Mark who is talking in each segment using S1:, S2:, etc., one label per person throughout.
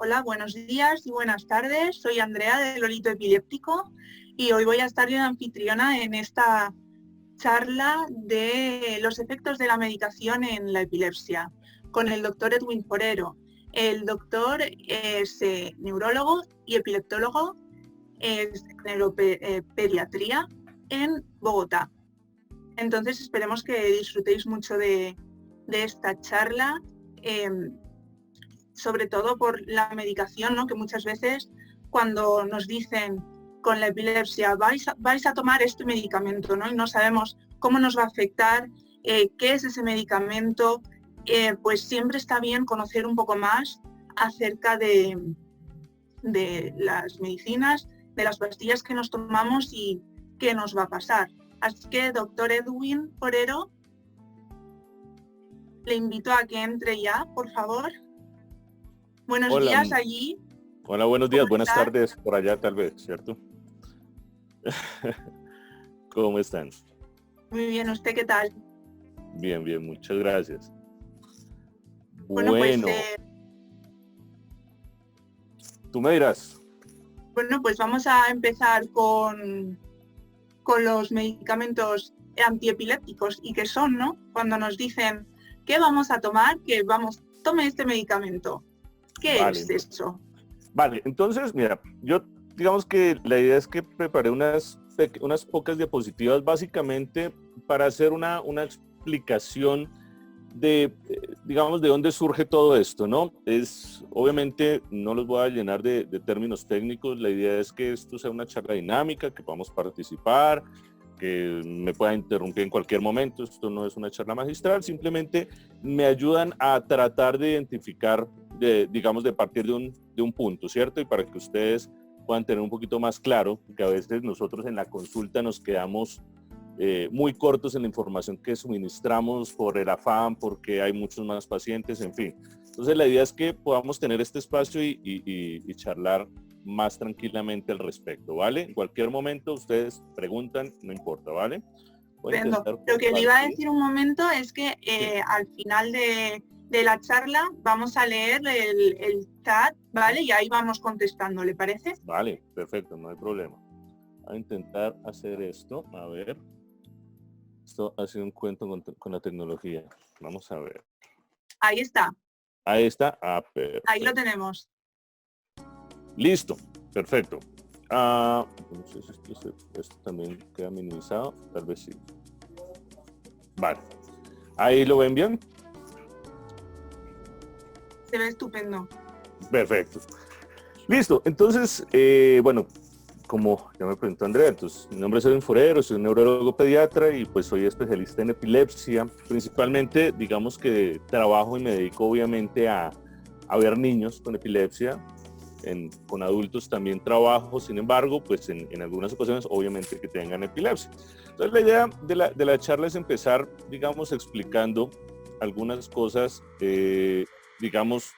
S1: Hola, buenos días y buenas tardes. Soy Andrea de Lolito Epiléptico y hoy voy a estar de anfitriona en esta charla de los efectos de la medicación en la epilepsia con el doctor Edwin Forero. El doctor es neurólogo y epileptólogo, es neuropediatría en Bogotá. Entonces esperemos que disfrutéis mucho de esta charla. Sobre todo por la medicación, ¿no? Que muchas veces cuando nos dicen con la epilepsia vais a tomar este medicamento, ¿no? Y no sabemos cómo nos va a afectar, qué es ese medicamento, pues siempre está bien conocer un poco más acerca de las medicinas, de las pastillas que nos tomamos y qué nos va a pasar. Así que, doctor Edwin Forero, le invito a que entre ya, por favor. Buenos días allí.
S2: Hola, buenos días, buenas tardes por allá tal vez, ¿cierto? ¿Cómo están?
S1: Muy bien, ¿usted qué tal?
S2: Bien, bien, muchas gracias.
S1: Bueno, pues...
S2: tú me dirás.
S1: Bueno, pues vamos a empezar con los medicamentos antiepilépticos y qué son, ¿no? Cuando nos dicen, ¿qué vamos a tomar? Que vamos, tome este medicamento. ¿Qué es eso?
S2: Vale, entonces, mira, yo digamos que la idea es que preparé unas pocas diapositivas básicamente para hacer una explicación de, digamos, de dónde surge todo esto, ¿no? Obviamente, no los voy a llenar de términos técnicos, la idea es que esto sea una charla dinámica, que podamos participar, que me pueda interrumpir en cualquier momento. Esto no es una charla magistral, simplemente me ayudan a tratar de identificar, digamos, de partir de un punto, ¿cierto? Y para que ustedes puedan tener un poquito más claro, que a veces nosotros en la consulta nos quedamos muy cortos en la información que suministramos por el afán, porque hay muchos más pacientes, en fin. Entonces la idea es que podamos tener este espacio y charlar más tranquilamente al respecto, ¿vale? En cualquier momento ustedes preguntan, no importa, ¿vale?
S1: Lo que le iba a decir un momento es que sí, al final de la charla vamos a leer el chat, ¿vale? Y ahí vamos contestando, ¿le parece?
S2: Vale, perfecto, no hay problema. Voy a intentar hacer esto, a ver. Esto ha sido un cuento con la tecnología. Vamos a ver.
S1: Ahí está.
S2: Ahí está. Perfecto.
S1: Ahí lo tenemos.
S2: Listo, perfecto. No sé si esto también queda minimizado, tal vez sí. Vale. ¿Ahí lo ven bien?
S1: Se ve estupendo.
S2: Perfecto. Listo, entonces, bueno, como ya me presentó Andrea, entonces mi nombre es Edwin Forero, soy un neurólogo pediatra y pues soy especialista en epilepsia. Principalmente, digamos que trabajo y me dedico obviamente a ver niños con epilepsia. Con adultos también trabajo, sin embargo, pues en algunas ocasiones obviamente que tengan epilepsia. Entonces la idea de la charla es empezar, digamos, explicando algunas cosas, digamos,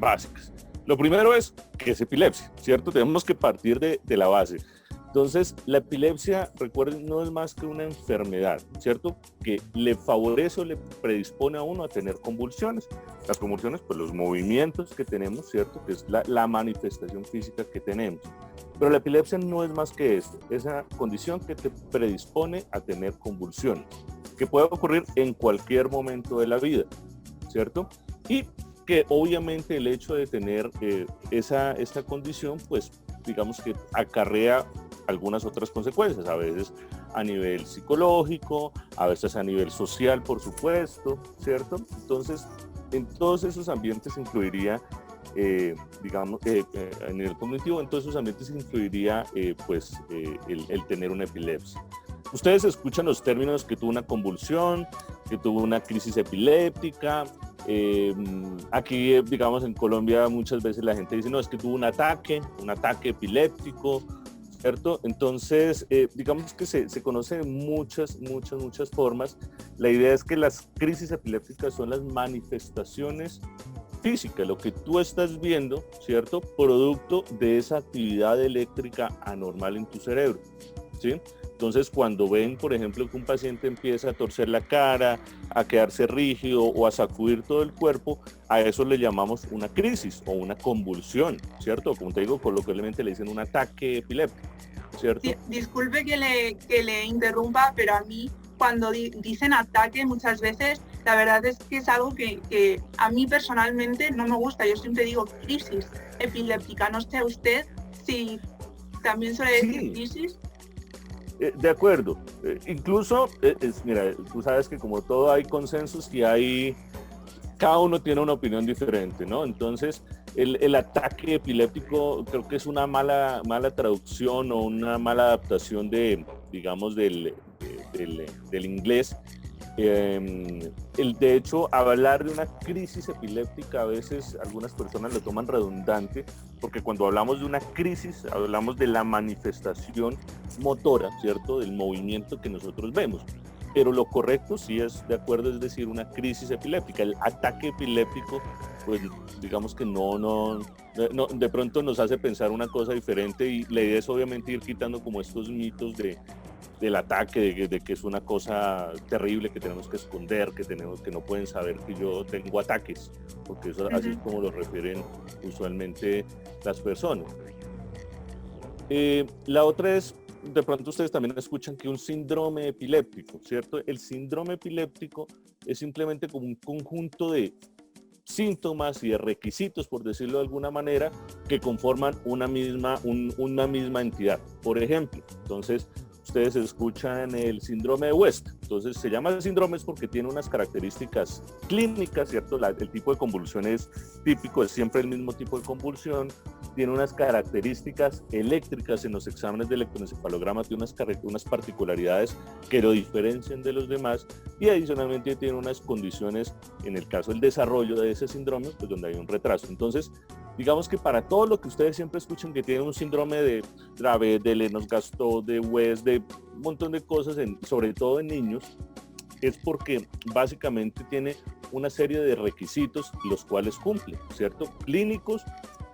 S2: básicas. Lo primero es, ¿qué es epilepsia? ¿Cierto? Tenemos que partir de la base. Entonces, la epilepsia, recuerden, no es más que una enfermedad, ¿cierto? Que le favorece o le predispone a uno a tener convulsiones. Las convulsiones, pues los movimientos que tenemos, ¿cierto? Que es la manifestación física que tenemos. Pero la epilepsia no es más que esto, esa condición que te predispone a tener convulsiones, que puede ocurrir en cualquier momento de la vida, ¿cierto? Y que obviamente el hecho de tener esta condición, pues digamos que acarrea algunas otras consecuencias, a veces a nivel psicológico, a veces a nivel social, por supuesto, ¿cierto? Entonces, en todos esos ambientes influiría, digamos, a nivel cognitivo, en todos esos ambientes influiría, el tener una epilepsia. Ustedes escuchan los términos que tuvo una convulsión, que tuvo una crisis epiléptica. Aquí, digamos, en Colombia muchas veces la gente dice, no, es que tuvo un ataque epiléptico, ¿cierto? Entonces, digamos que se conoce de muchas formas. La idea es que las crisis epilépticas son las manifestaciones físicas, lo que tú estás viendo, ¿cierto? Producto de esa actividad eléctrica anormal en tu cerebro. ¿sí? Entonces, cuando ven, por ejemplo, que un paciente empieza a torcer la cara, a quedarse rígido o a sacudir todo el cuerpo, a eso le llamamos una crisis o una convulsión, ¿cierto? Como te digo, coloquialmente le dicen un ataque epiléptico, ¿cierto?
S1: Disculpe que le interrumpa, pero a mí cuando dicen ataque muchas veces, la verdad es que es algo que a mí personalmente no me gusta. Yo siempre digo crisis epiléptica. No sé usted si también suele decir crisis.
S2: De acuerdo. Incluso, mira, tú sabes que como todo hay consensos y cada uno tiene una opinión diferente, ¿no? Entonces, el ataque epiléptico creo que es una mala traducción o una mala adaptación digamos, del inglés. De hecho, hablar de una crisis epiléptica a veces algunas personas lo toman redundante, porque cuando hablamos de una crisis hablamos de la manifestación motora, ¿cierto? Del movimiento que nosotros vemos. Pero lo correcto sí es, de acuerdo, es decir, una crisis epiléptica. El ataque epiléptico, pues digamos que no, de pronto nos hace pensar una cosa diferente, y la idea es obviamente ir quitando como estos mitos del ataque, de que es una cosa terrible que tenemos que esconder, que no pueden saber que yo tengo ataques, porque eso así es como lo refieren usualmente las personas. La otra es, de pronto ustedes también escuchan que un síndrome epiléptico, ¿cierto? El síndrome epiléptico es simplemente como un conjunto de síntomas y de requisitos, por decirlo de alguna manera, que conforman una misma entidad. Por ejemplo, entonces, ustedes escuchan el síndrome de West. Entonces se llama síndrome porque tiene unas características clínicas, ¿cierto? El tipo de convulsión es típico, es siempre el mismo tipo de convulsión. Tiene unas características eléctricas en los exámenes de electroencefalograma, tiene unas particularidades que lo diferencian de los demás, y adicionalmente tiene unas condiciones, en el caso del desarrollo de ese síndrome, pues donde hay un retraso. Entonces, digamos que para todo lo que ustedes siempre escuchan que tiene un síndrome de Dravet, de Lennox-Gastaut, de West, de un montón de cosas, sobre todo en niños, es porque básicamente tiene una serie de requisitos los cuales cumple, ¿cierto? Clínicos,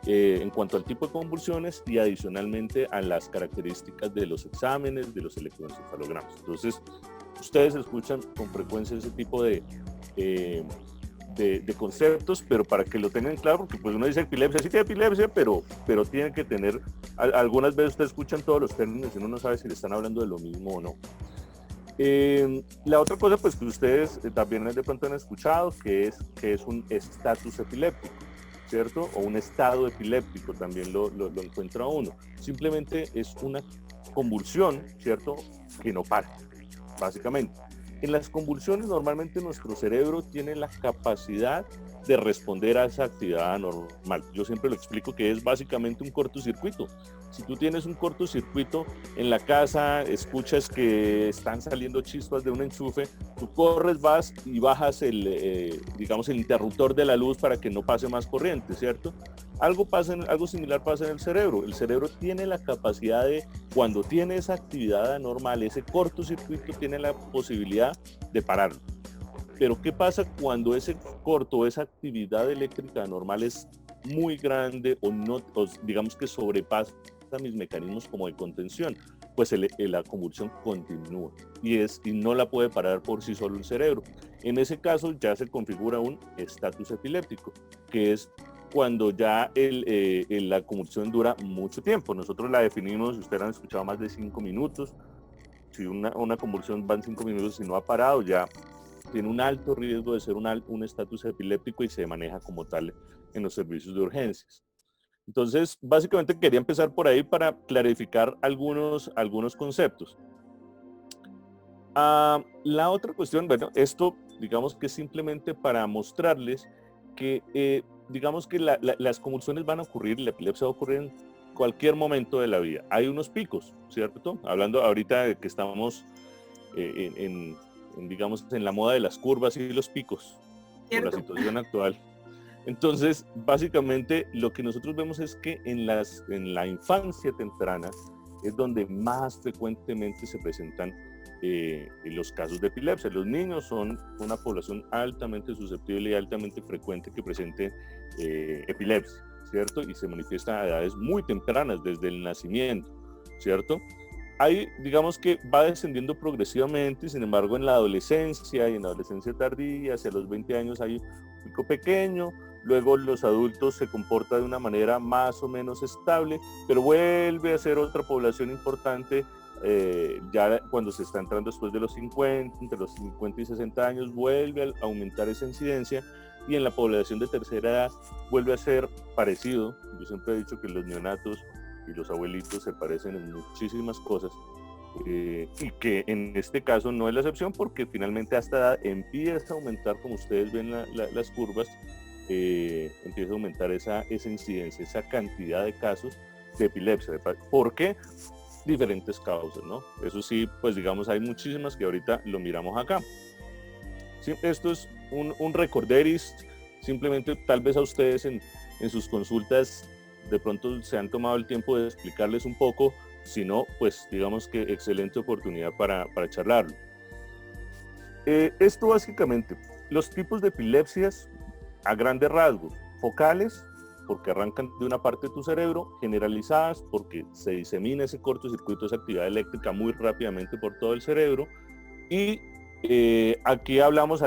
S2: en cuanto al tipo de convulsiones, y adicionalmente a las características de los exámenes, de los electroencefalogramas. Entonces, ustedes escuchan con frecuencia ese tipo de conceptos, pero para que lo tengan claro, porque pues uno dice epilepsia, sí tiene epilepsia, pero tiene que tener, algunas veces ustedes escuchan todos los términos y uno no sabe si le están hablando de lo mismo o no. La otra cosa pues que ustedes también de pronto han escuchado, que es un estatus epiléptico, ¿cierto? O un estado epiléptico también lo encuentra uno. Simplemente es una convulsión, ¿cierto? Que no para, básicamente. En las convulsiones normalmente nuestro cerebro tiene la capacidad de responder a esa actividad anormal. Yo siempre lo explico que es básicamente un cortocircuito. Si tú tienes un cortocircuito en la casa, escuchas que están saliendo chispas de un enchufe, tú corres, vas y bajas digamos, el interruptor de la luz para que no pase más corriente, ¿cierto? Algo similar pasa en el cerebro. El cerebro tiene la capacidad de, cuando tiene esa actividad anormal, ese cortocircuito, tiene la posibilidad de pararlo. Pero ¿qué pasa cuando ese corto, esa actividad eléctrica anormal es muy grande o digamos que sobrepasa mis mecanismos como de contención? Pues la convulsión continúa y no la puede parar por sí solo el cerebro. En ese caso ya se configura un estatus epiléptico, que es cuando ya la convulsión dura mucho tiempo. Nosotros la definimos, ustedes han escuchado, más de 5 minutos. Si una convulsión va en 5 minutos y no ha parado, ya tiene un alto riesgo de ser un estatus epiléptico y se maneja como tal en los servicios de urgencias. Entonces, básicamente quería empezar por ahí para clarificar algunos conceptos. La otra cuestión, bueno, esto digamos que es simplemente para mostrarles que digamos que las convulsiones van a ocurrir, la epilepsia va a ocurrir en cualquier momento de la vida. Hay unos picos, ¿cierto? Hablando ahorita de que estamos digamos, en la moda de las curvas y los picos, por la situación actual. Entonces, básicamente, lo que nosotros vemos es que en la infancia temprana es donde más frecuentemente se presentan los casos de epilepsia. Los niños son una población altamente susceptible y altamente frecuente que presente epilepsia, ¿cierto? Y se manifiesta a edades muy tempranas, desde el nacimiento, ¿cierto? ahí digamos que va descendiendo progresivamente, sin embargo en la adolescencia y en la adolescencia tardía, hacia los 20 años hay un pico pequeño, luego los adultos se comporta de una manera más o menos estable, pero vuelve a ser otra población importante ya cuando se está entrando después de los 50, entre los 50 y 60 años, vuelve a aumentar esa incidencia, y en la población de tercera edad vuelve a ser parecido. Yo siempre he dicho que los neonatos y los abuelitos se parecen en muchísimas cosas, y que en este caso no es la excepción, porque finalmente a esta edad empieza a aumentar, como ustedes ven las curvas, empieza a aumentar esa incidencia, esa cantidad de casos de epilepsia. ¿Por qué? Diferentes causas, ¿no? Eso sí, pues digamos, hay muchísimas que ahorita lo miramos acá. ¿Sí? Esto es un recorderis, simplemente tal vez a ustedes en sus consultas de pronto se han tomado el tiempo de explicarles un poco, si no, pues digamos que excelente oportunidad para charlarlo. Esto básicamente, los tipos de epilepsias a grandes rasgos: focales, porque arrancan de una parte de tu cerebro; generalizadas, porque se disemina ese cortocircuito, esa actividad eléctrica muy rápidamente por todo el cerebro; y aquí hablamos,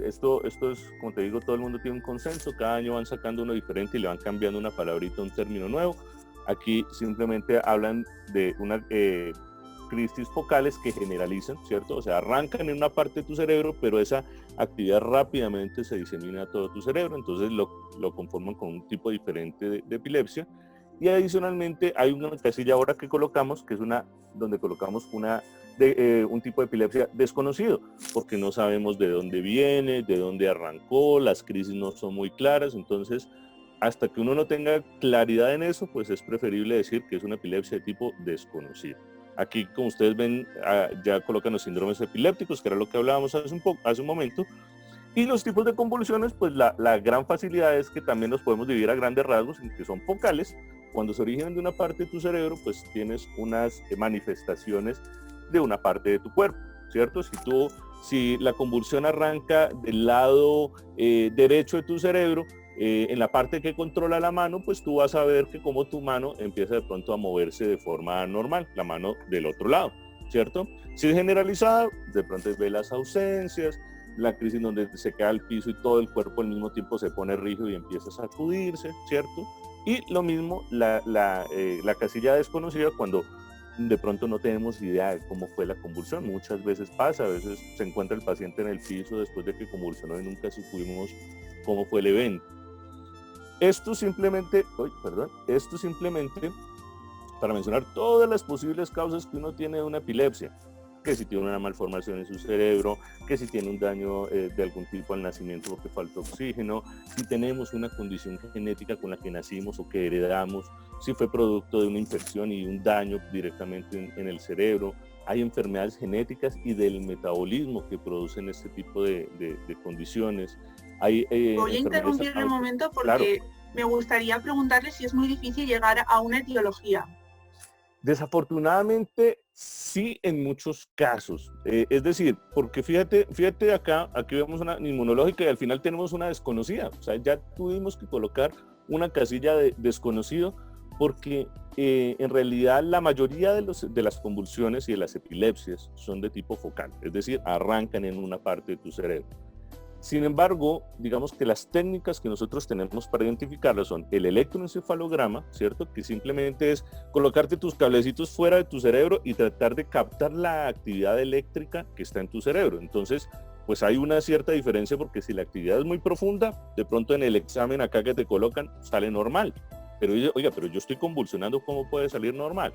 S2: esto es, como te digo, todo el mundo tiene un consenso, cada año van sacando uno diferente y le van cambiando una palabrita, un término nuevo. Aquí simplemente hablan de una crisis focales que generalizan, ¿cierto? O sea, arrancan en una parte de tu cerebro, pero esa actividad rápidamente se disemina a todo tu cerebro, entonces lo conforman con un tipo diferente de epilepsia. Y adicionalmente hay una casilla ahora que colocamos, que es donde colocamos un tipo de epilepsia desconocido, porque no sabemos de dónde viene, de dónde arrancó, las crisis no son muy claras, entonces hasta que uno no tenga claridad en eso, pues es preferible decir que es una epilepsia de tipo desconocido. Aquí, como ustedes ven, ya colocan los síndromes epilépticos, que era lo que hablábamos hace un momento. Y los tipos de convulsiones, pues la gran facilidad es que también los podemos dividir a grandes rasgos en que son focales. Cuando se originan de una parte de tu cerebro, pues tienes unas manifestaciones de una parte de tu cuerpo, ¿cierto? Si la convulsión arranca del lado derecho de tu cerebro, en la parte que controla la mano, pues tú vas a ver que como tu mano empieza de pronto a moverse de forma normal, la mano del otro lado, ¿cierto? Si es generalizada, de pronto ves las ausencias, la crisis donde se cae al piso y todo el cuerpo al mismo tiempo se pone rígido y empieza a sacudirse, ¿cierto? Y lo mismo, la casilla desconocida, cuando de pronto no tenemos idea de cómo fue la convulsión. Muchas veces pasa, a veces se encuentra el paciente en el piso después de que convulsionó y nunca supimos cómo fue el evento. Esto simplemente para mencionar todas las posibles causas que uno tiene de una epilepsia: que si tiene una malformación en su cerebro, que si tiene un daño de algún tipo al nacimiento porque falta oxígeno, si tenemos una condición genética con la que nacimos o que heredamos, si fue producto de una infección y un daño directamente en el cerebro. Hay enfermedades genéticas y del metabolismo que producen este tipo de condiciones.
S1: Voy a interrumpir un momento porque me gustaría preguntarle si es muy difícil llegar a una etiología.
S2: Desafortunadamente sí, en muchos casos, es decir, porque fíjate aquí vemos una inmunológica y al final tenemos una desconocida. O sea, ya tuvimos que colocar una casilla de desconocido, porque en realidad la mayoría de las convulsiones y de las epilepsias son de tipo focal, es decir, arrancan en una parte de tu cerebro. Sin embargo, digamos que las técnicas que nosotros tenemos para identificarlas son el electroencefalograma, ¿cierto? Que simplemente es colocarte tus cablecitos fuera de tu cerebro y tratar de captar la actividad eléctrica que está en tu cerebro. Entonces, pues hay una cierta diferencia, porque si la actividad es muy profunda, de pronto en el examen acá que te colocan sale normal. Pero oiga, pero yo estoy convulsionando, ¿cómo puede salir normal?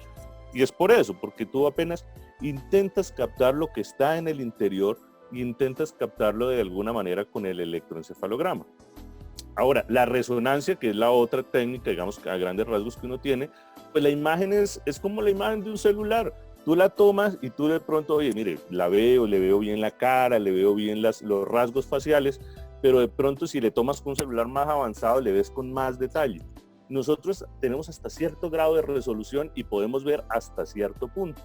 S2: Y es por eso, porque tú apenas intentas captar lo que está en el interior, intentas captarlo de alguna manera con el electroencefalograma. Ahora, la resonancia, que es la otra técnica, digamos, a grandes rasgos que uno tiene, pues la imagen es como la imagen de un celular. Tú la tomas y tú de pronto, oye, mire, le veo bien la cara, le veo bien los rasgos faciales, pero de pronto si le tomas con un celular más avanzado, le ves con más detalle. Nosotros tenemos hasta cierto grado de resolución y podemos ver hasta cierto punto.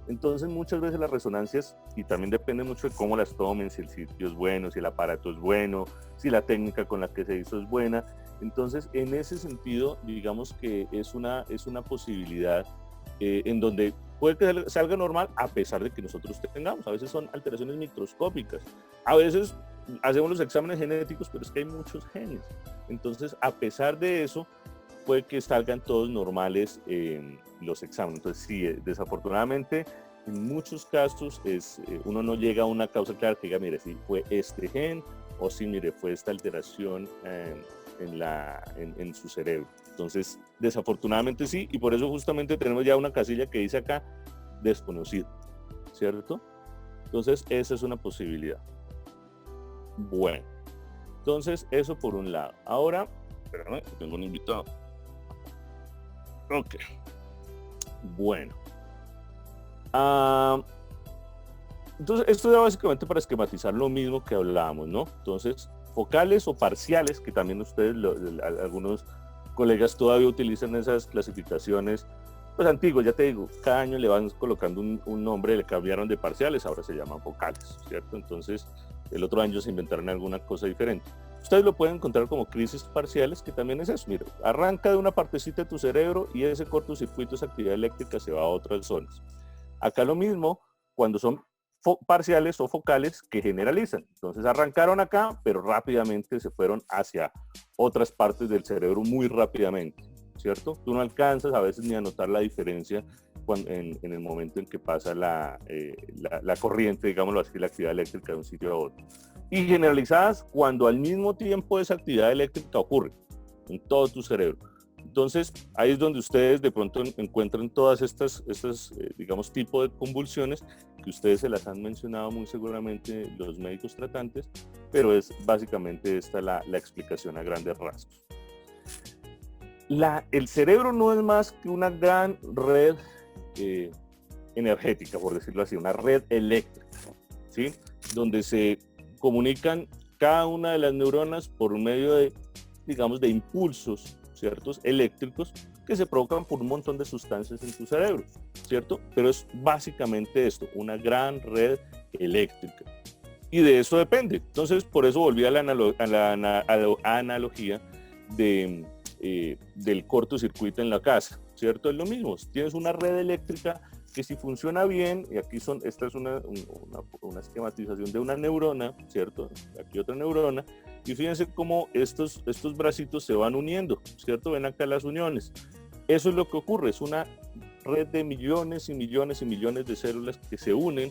S2: Entonces muchas veces las resonancias, y también depende mucho de cómo las tomen, si el sitio es bueno, si el aparato es bueno, si la técnica con la que se hizo es buena. Entonces en ese sentido, digamos que es una posibilidad en donde puede que salga normal a pesar de que nosotros tengamos. A veces son alteraciones microscópicas. A veces hacemos los exámenes genéticos, pero es que hay muchos genes. Entonces, a pesar de eso, puede que salgan todos normales los exámenes. Entonces, sí, desafortunadamente, en muchos casos uno no llega a una causa clara que diga, mire, si fue este gen o si, mire, fue esta alteración en su cerebro. Entonces, desafortunadamente sí, y por eso justamente tenemos ya una casilla que dice acá, desconocido, ¿cierto? Entonces, esa es una posibilidad. Bueno, entonces, eso por un lado. Ahora, espérame, tengo un invitado. Ok. Bueno. Entonces, esto ya básicamente para esquematizar lo mismo que hablábamos, ¿no? Entonces, focales o parciales, que también ustedes, algunos colegas todavía utilizan esas clasificaciones, pues antiguos, ya te digo, cada año le van colocando un nombre, le cambiaron de parciales, ahora se llaman focales, ¿cierto? Entonces, el otro año se inventaron alguna cosa diferente. Ustedes lo pueden encontrar como crisis parciales, que también es eso, mira, arranca de una partecita de tu cerebro y ese cortocircuito, esa actividad eléctrica se va a otras zonas. Acá lo mismo, cuando son parciales o focales que generalizan. Entonces arrancaron acá, pero rápidamente se fueron hacia otras partes del cerebro muy rápidamente, ¿cierto? Tú no alcanzas a veces ni a notar la diferencia en el momento en que pasa la corriente, digámoslo así, la actividad eléctrica de un sitio a otro. Y generalizadas cuando al mismo tiempo esa actividad eléctrica ocurre en todo tu cerebro. Entonces, ahí es donde ustedes de pronto encuentran todas estas digamos, tipo de convulsiones que ustedes se las han mencionado muy seguramente los médicos tratantes, pero es básicamente esta la explicación a grandes rasgos. El cerebro no es más que una gran red energética, por decirlo así, una red eléctrica, ¿sí? Donde se comunican cada una de las neuronas por medio de, digamos, de impulsos, ¿ciertos? Eléctricos que se provocan por un montón de sustancias en tu cerebro, ¿cierto? Pero es básicamente esto, una gran red eléctrica. Y de eso depende. Entonces, por eso volví a la analogía del cortocircuito en la casa, ¿cierto? Es lo mismo. Tienes una red eléctrica que si funciona bien, y aquí esta es una esquematización de una neurona, ¿cierto? Aquí otra neurona, y fíjense cómo estos bracitos se van uniendo, ¿cierto? Ven acá las uniones. Eso es lo que ocurre, es una red de millones y millones y millones de células que se unen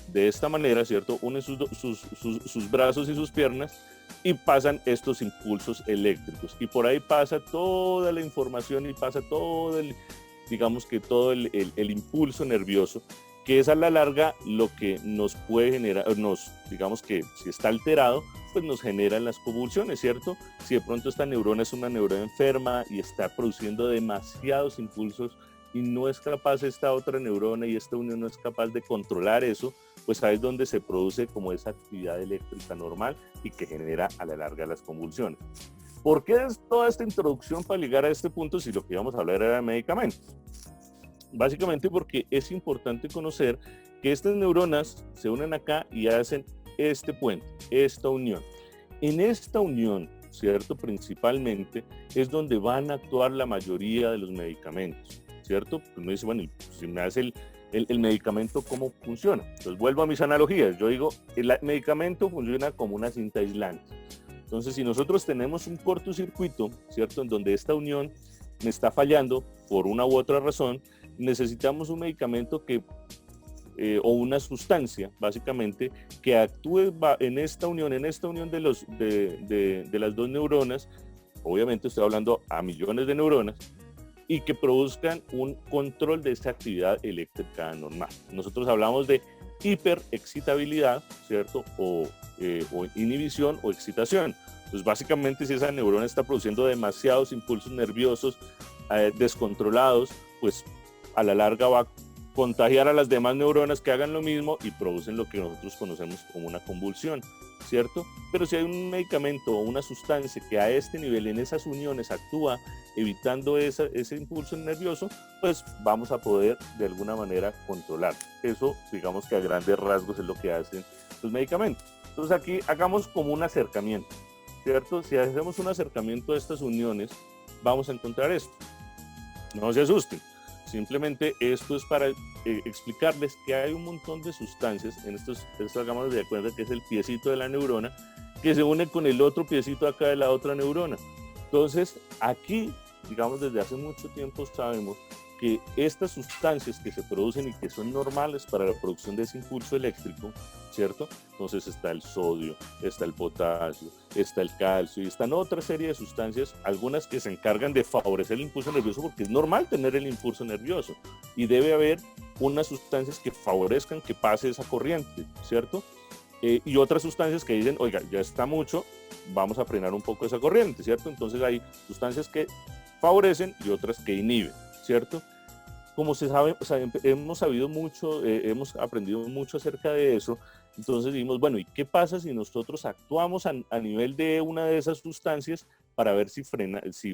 S2: de esta manera, ¿cierto? Unen sus brazos y sus piernas y pasan estos impulsos eléctricos. Y por ahí pasa toda la información y pasa todo digamos que todo el impulso nervioso, que es a la larga lo que nos puede generar, digamos que si está alterado, pues nos generan las convulsiones, ¿cierto? Si de pronto esta neurona es una neurona enferma y está produciendo demasiados impulsos y no es capaz esta otra neurona y esta unión no es capaz de controlar eso, pues ahí es donde se produce como esa actividad eléctrica normal y que genera a la larga las convulsiones. ¿Por qué es toda esta introducción para llegar a este punto si lo que íbamos a hablar era de medicamentos? Básicamente porque es importante conocer que estas neuronas se unen acá y hacen este puente, esta unión. En esta unión, ¿cierto? Principalmente es donde van a actuar la mayoría de los medicamentos, ¿cierto? Pues uno dice, bueno, si me hace el medicamento, ¿cómo funciona? Entonces vuelvo a mis analogías. Yo digo, el medicamento funciona como una cinta aislante. Entonces, si nosotros tenemos un cortocircuito, ¿cierto? En donde esta unión me está fallando por una u otra razón, necesitamos un medicamento o una sustancia, básicamente, que actúe en esta unión de las dos neuronas, obviamente estoy hablando a millones de neuronas, y que produzcan un control de esa actividad eléctrica normal. Nosotros hablamos de hiperexcitabilidad, ¿cierto? O inhibición o excitación. Pues básicamente si esa neurona está produciendo demasiados impulsos nerviosos descontrolados, pues a la larga va a contagiar a las demás neuronas que hagan lo mismo y producen lo que nosotros conocemos como una convulsión, ¿cierto? Pero si hay un medicamento o una sustancia que a este nivel, en esas uniones, actúa evitando ese impulso nervioso, pues vamos a poder de alguna manera controlar. Eso, digamos que a grandes rasgos es lo que hacen los medicamentos. Entonces aquí hagamos como un acercamiento, ¿cierto? Si hacemos un acercamiento a estas uniones, vamos a encontrar esto. No se asusten. Simplemente esto es para explicarles que hay un montón de sustancias, en estos hagamos de cuenta que es el piecito de la neurona, que se une con el otro piecito acá de la otra neurona. Entonces, aquí, digamos, desde hace mucho tiempo sabemos que estas sustancias que se producen y que son normales para la producción de ese impulso eléctrico, ¿cierto? Entonces está el sodio, está el potasio, está el calcio y están otra serie de sustancias, algunas que se encargan de favorecer el impulso nervioso porque es normal tener el impulso nervioso y debe haber unas sustancias que favorezcan que pase esa corriente, ¿cierto? Y otras sustancias que dicen, oiga, ya está mucho, vamos a frenar un poco esa corriente, ¿cierto? Entonces hay sustancias que favorecen y otras que inhiben, ¿cierto? Como se sabe, o sea, hemos sabido mucho, hemos aprendido mucho acerca de eso, entonces dijimos, bueno, ¿y qué pasa si nosotros actuamos a nivel de una de esas sustancias para ver si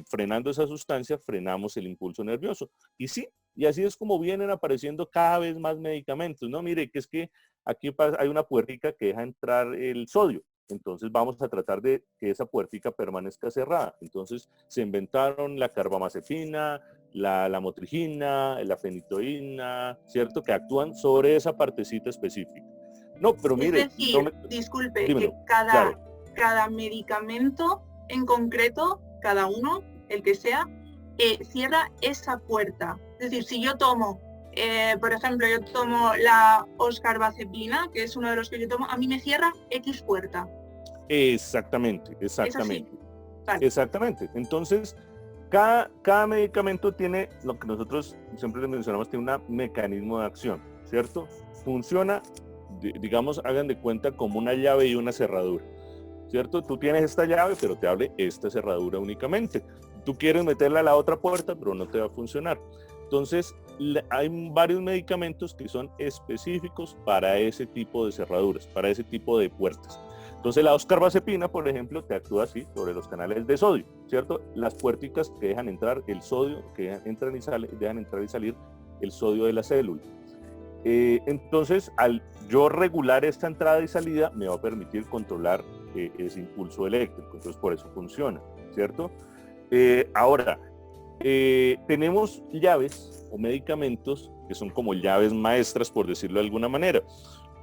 S2: frenando esa sustancia frenamos el impulso nervioso? Y sí, y así es como vienen apareciendo cada vez más medicamentos, ¿no? Mire, que es que aquí hay una puertica que deja entrar el sodio. Entonces vamos a tratar de que esa puertica permanezca cerrada. Entonces se inventaron la carbamazepina, la motrigina, la fenitoína, ¿cierto? Que actúan sobre esa partecita específica. No, pero
S1: Es
S2: mire,
S1: decir, disculpe,
S2: dímelo,
S1: que
S2: claro.
S1: cada medicamento en concreto, cada uno, el que sea, cierra esa puerta. Es decir, si yo tomo, por ejemplo, yo tomo la oscarbazepina, que es uno de los que yo tomo, a mí me cierra X puerta.
S2: Exactamente,
S1: Es así.
S2: exactamente.
S1: Vale.
S2: Exactamente. Entonces, cada medicamento tiene, lo que nosotros siempre le mencionamos, tiene un mecanismo de acción, ¿cierto? Funciona, digamos, hagan de cuenta como una llave y una cerradura, ¿cierto? Tú tienes esta llave, pero te abre esta cerradura únicamente. Tú quieres meterla a la otra puerta, pero no te va a funcionar. Entonces, hay varios medicamentos que son específicos para ese tipo de cerraduras, para ese tipo de puertas. Entonces la oscarbazepina, por ejemplo, te actúa así sobre los canales de sodio, ¿cierto? Las puerticas que dejan entrar el sodio, que entran y dejan entrar y salir el sodio de la célula. Entonces, al yo regular esta entrada y salida, me va a permitir controlar ese impulso eléctrico. Entonces, por eso funciona, ¿cierto? Ahora, tenemos llaves o medicamentos que son como llaves maestras, por decirlo de alguna manera.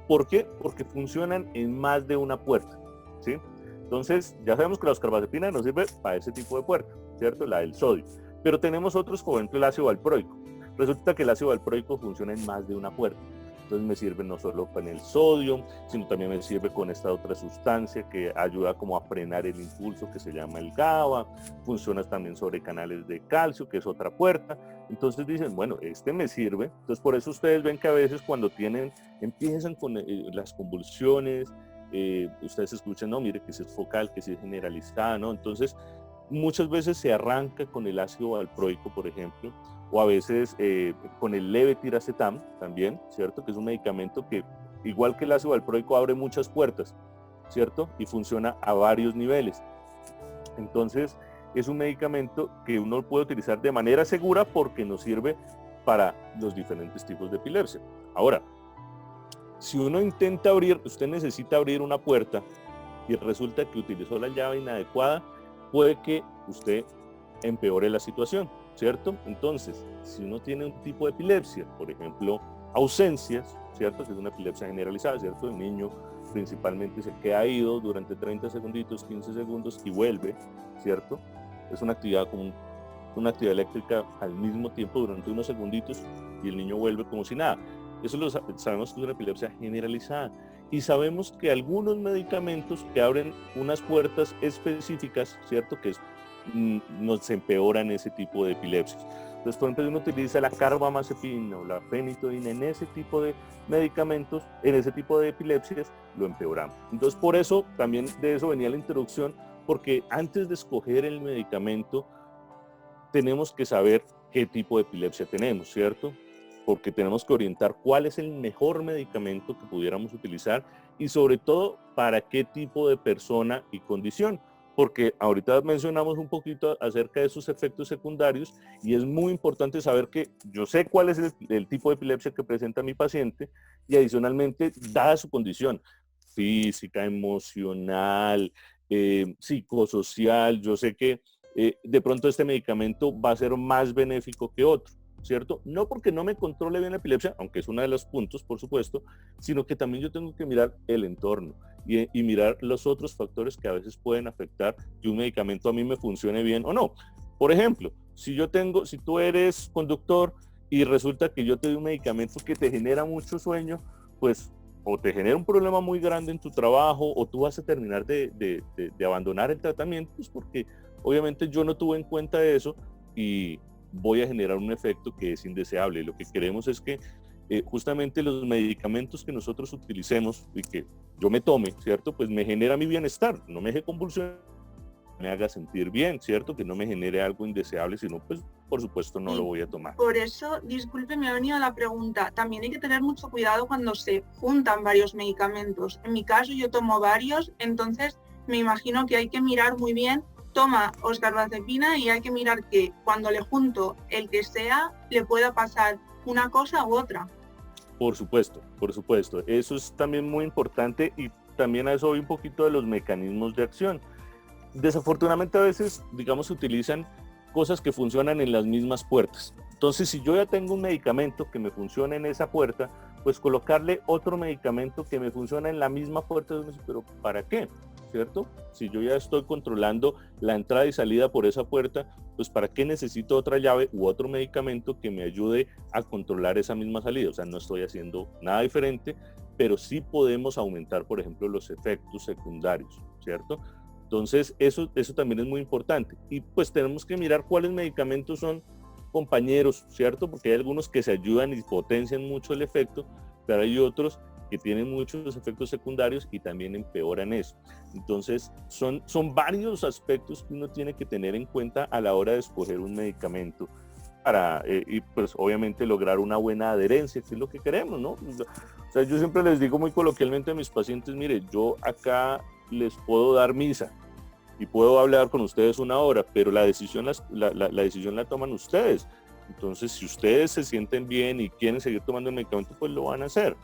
S2: ¿Por qué? Porque funcionan en más de una puerta, ¿sí? Entonces, ya sabemos que la oscarbazepina nos sirve para ese tipo de puerta, ¿cierto? La del sodio. Pero tenemos otros, por ejemplo, el ácido valproico. Resulta que el ácido valproico funciona en más de una puerta. Entonces me sirve no solo con el sodio, sino también me sirve con esta otra sustancia que ayuda como a frenar el impulso que se llama el GABA. Funciona también sobre canales de calcio, que es otra puerta. Entonces dicen, bueno, este me sirve. Entonces por eso ustedes ven que a veces cuando empiezan con las convulsiones, ustedes escuchan, no, mire que si es focal, que si es generalizada, ¿no? Entonces muchas veces se arranca con el ácido valproico, por ejemplo, o a veces con el levetiracetam también, ¿cierto? Que es un medicamento que, igual que el ácido valproico, abre muchas puertas, ¿cierto? Y funciona a varios niveles. Entonces, es un medicamento que uno puede utilizar de manera segura porque nos sirve para los diferentes tipos de epilepsia. Ahora, si uno intenta abrir, usted necesita abrir una puerta y resulta que utilizó la llave inadecuada, puede que usted empeore la situación, ¿cierto? Entonces, si uno tiene un tipo de epilepsia, por ejemplo, ausencias, ¿cierto? Que es una epilepsia generalizada, ¿cierto? El niño principalmente se queda ido durante 30 segunditos, 15 segundos y vuelve, ¿cierto? Es una actividad como una actividad eléctrica al mismo tiempo durante unos segunditos y el niño vuelve como si nada. Eso sabemos que es una epilepsia generalizada. Y sabemos que algunos medicamentos que abren unas puertas específicas, ¿cierto? Que nos empeoran ese tipo de epilepsias. Entonces, por ejemplo, uno utiliza la carbamazepina o la fenitoína en ese tipo de medicamentos, en ese tipo de epilepsias, lo empeoramos. Entonces, por eso, también de eso venía la introducción, porque antes de escoger el medicamento, tenemos que saber qué tipo de epilepsia tenemos, ¿cierto? Porque tenemos que orientar cuál es el mejor medicamento que pudiéramos utilizar y sobre todo para qué tipo de persona y condición. Porque ahorita mencionamos un poquito acerca de sus efectos secundarios y es muy importante saber que yo sé cuál es el tipo de epilepsia que presenta mi paciente y adicionalmente, dada su condición física, emocional, psicosocial, yo sé que de pronto este medicamento va a ser más benéfico que otro. ¿cierto? No porque no me controle bien la epilepsia, aunque es uno de los puntos, por supuesto, sino que también yo tengo que mirar el entorno y mirar los otros factores que a veces pueden afectar que un medicamento a mí me funcione bien o no. Por ejemplo, si tú eres conductor y resulta que yo te doy un medicamento que te genera mucho sueño, pues o te genera un problema muy grande en tu trabajo o tú vas a terminar de abandonar el tratamiento, pues porque obviamente yo no tuve en cuenta eso y voy a generar un efecto que es indeseable. Lo que queremos es que justamente los medicamentos que nosotros utilicemos y que yo me tome, ¿cierto? Pues me genera mi bienestar, no me deje convulsionar, me haga sentir bien, ¿cierto? Que no me genere algo indeseable, sino pues por supuesto no lo voy a tomar.
S1: Por eso, disculpe, me ha venido la pregunta. También hay que tener mucho cuidado cuando se juntan varios medicamentos. En mi caso yo tomo varios, entonces me imagino que hay que mirar muy bien. Toma oscarbazepina y hay que mirar que cuando le junto el que sea, le pueda pasar una cosa u otra.
S2: Por supuesto, por supuesto. Eso es también muy importante y también a eso voy un poquito de los mecanismos de acción. Desafortunadamente a veces, digamos, se utilizan cosas que funcionan en las mismas puertas. Entonces, si yo ya tengo un medicamento que me funciona en esa puerta, pues colocarle otro medicamento que me funciona en la misma puerta, pero ¿para qué? ¿Cierto? Si yo ya estoy controlando la entrada y salida por esa puerta, pues ¿para qué necesito otra llave u otro medicamento que me ayude a controlar esa misma salida? O sea, no estoy haciendo nada diferente, pero sí podemos aumentar, por ejemplo, los efectos secundarios, ¿cierto? Entonces, eso también es muy importante. Y pues tenemos que mirar cuáles medicamentos son compañeros, ¿cierto? Porque hay algunos que se ayudan y potencian mucho el efecto, pero hay otros que tienen muchos efectos secundarios y también empeoran eso. Entonces, son varios aspectos que uno tiene que tener en cuenta a la hora de escoger un medicamento para, y pues obviamente lograr una buena adherencia, que es lo que queremos, ¿no? O sea, yo siempre les digo muy coloquialmente a mis pacientes, mire, yo acá les puedo dar misa y puedo hablar con ustedes una hora, pero la decisión la toman ustedes. Entonces, si ustedes se sienten bien y quieren seguir tomando el medicamento, pues lo van a hacer.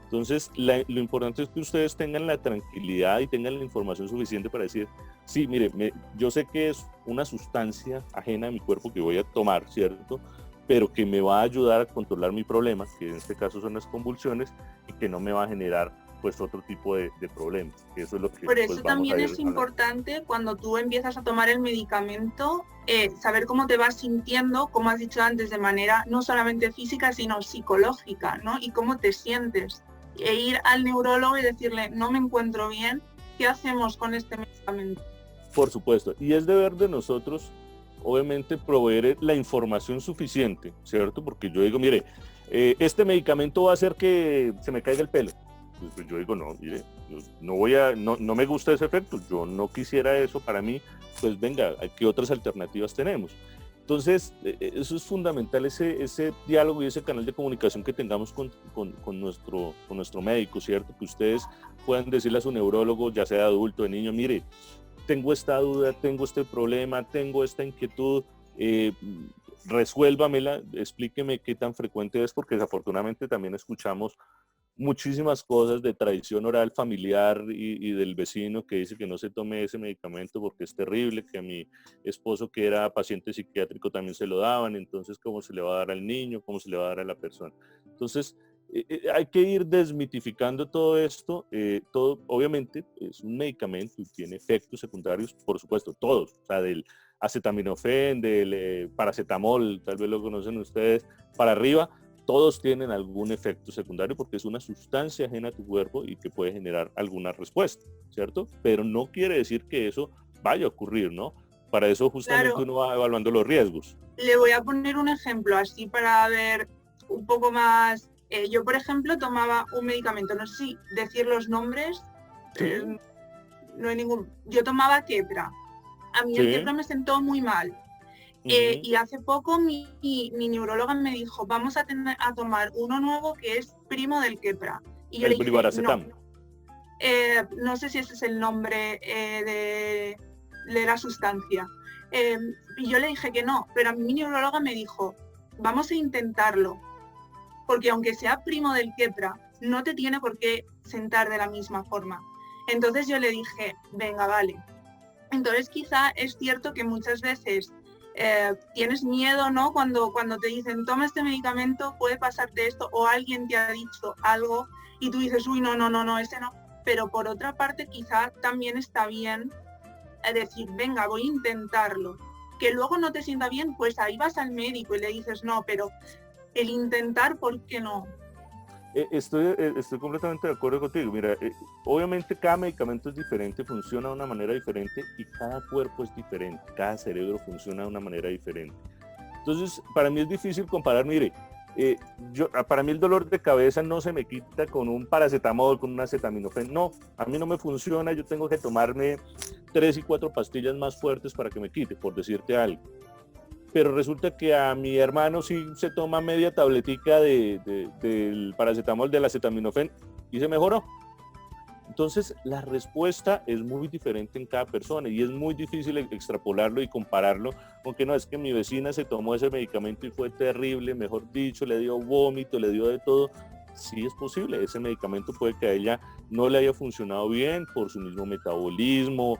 S2: Entonces, lo importante es que ustedes tengan la tranquilidad y tengan la información suficiente para decir, sí, mire, yo sé que es una sustancia ajena a mi cuerpo que voy a tomar, ¿cierto? Pero que me va a ayudar a controlar mi problema, que en este caso son las convulsiones, y que no me va a generar pues otro tipo de problemas. Eso es lo que
S1: Por eso
S2: pues, vamos
S1: también
S2: a ir
S1: es importante cuando tú empiezas a tomar el medicamento, saber cómo te vas sintiendo, como has dicho antes, de manera no solamente física, sino psicológica, ¿no? Y cómo te sientes. E ir al neurólogo y decirle, no me encuentro bien, ¿qué hacemos con este medicamento?
S2: Por supuesto, y es deber de nosotros, obviamente, proveer la información suficiente, ¿cierto? Porque yo digo, mire, este medicamento va a hacer que se me caiga el pelo. Pues yo digo, no, mire, no me gusta ese efecto, yo no quisiera eso para mí, pues venga, ¿qué otras alternativas tenemos? Entonces, eso es fundamental, ese diálogo y ese canal de comunicación que tengamos con nuestro médico, ¿cierto? Que ustedes puedan decirle a su neurólogo, ya sea adulto, de niño, mire, tengo esta duda, tengo este problema, tengo esta inquietud, resuélvamela, explíqueme qué tan frecuente es, porque desafortunadamente también escuchamos muchísimas cosas de tradición oral familiar y del vecino que dice que no se tome ese medicamento porque es terrible, que a mi esposo que era paciente psiquiátrico también se lo daban, entonces cómo se le va a dar al niño, cómo se le va a dar a la persona. Entonces hay que ir desmitificando todo esto, todo obviamente es un medicamento y tiene efectos secundarios, por supuesto, todos, o sea, del acetaminofén, del paracetamol, tal vez lo conocen ustedes, para arriba, todos tienen algún efecto secundario porque es una sustancia ajena a tu cuerpo y que puede generar alguna respuesta, ¿cierto? Pero no quiere decir que eso vaya a ocurrir, ¿no? Para eso justamente
S1: Claro,
S2: uno va evaluando los riesgos.
S1: le voy a poner un ejemplo así para ver un poco más. Yo, por ejemplo, tomaba un medicamento, no sé si decir los nombres,
S2: Sí,
S1: no hay ningún. Yo tomaba Keppra. A mí el
S2: sí.
S1: Keppra me sentó muy mal.
S2: Uh-huh.
S1: Y hace poco mi neuróloga me dijo, vamos a tomar uno nuevo que es primo del Keppra. Y yo
S2: El
S1: le dije, no.
S2: brivaracetam.
S1: No sé si ese es el nombre de la sustancia. Y yo le dije que no, pero a mí mi neuróloga me dijo, vamos a intentarlo, porque aunque sea primo del Keppra, no te tiene por qué sentar de la misma forma. Entonces yo le dije, venga, vale. Entonces quizá es cierto que muchas veces tienes miedo, ¿no? Cuando te dicen, toma este medicamento, puede pasarte esto, o alguien te ha dicho algo y tú dices, uy, no, ese no. Pero por otra parte, quizá también está bien decir, venga, voy a intentarlo. Que luego no te sienta bien, pues ahí vas al médico y le dices, no, pero el intentar, ¿por qué no?
S2: Estoy completamente de acuerdo contigo. Mira, obviamente cada medicamento es diferente, funciona de una manera diferente y cada cuerpo es diferente, cada cerebro funciona de una manera diferente. Entonces, para mí es difícil comparar, mire, para mí el dolor de cabeza no se me quita con un paracetamol, con un acetaminofén, no, a mí no me funciona, yo tengo que tomarme 3 y 4 pastillas más fuertes para que me quite, por decirte algo. Pero resulta que a mi hermano sí se toma media tabletica del paracetamol, del acetaminofén y se mejoró. Entonces la respuesta es muy diferente en cada persona y es muy difícil extrapolarlo y compararlo con que no, es que mi vecina se tomó ese medicamento y fue terrible, mejor dicho, le dio vómito, le dio de todo. Sí es posible, ese medicamento puede que a ella no le haya funcionado bien por su mismo metabolismo,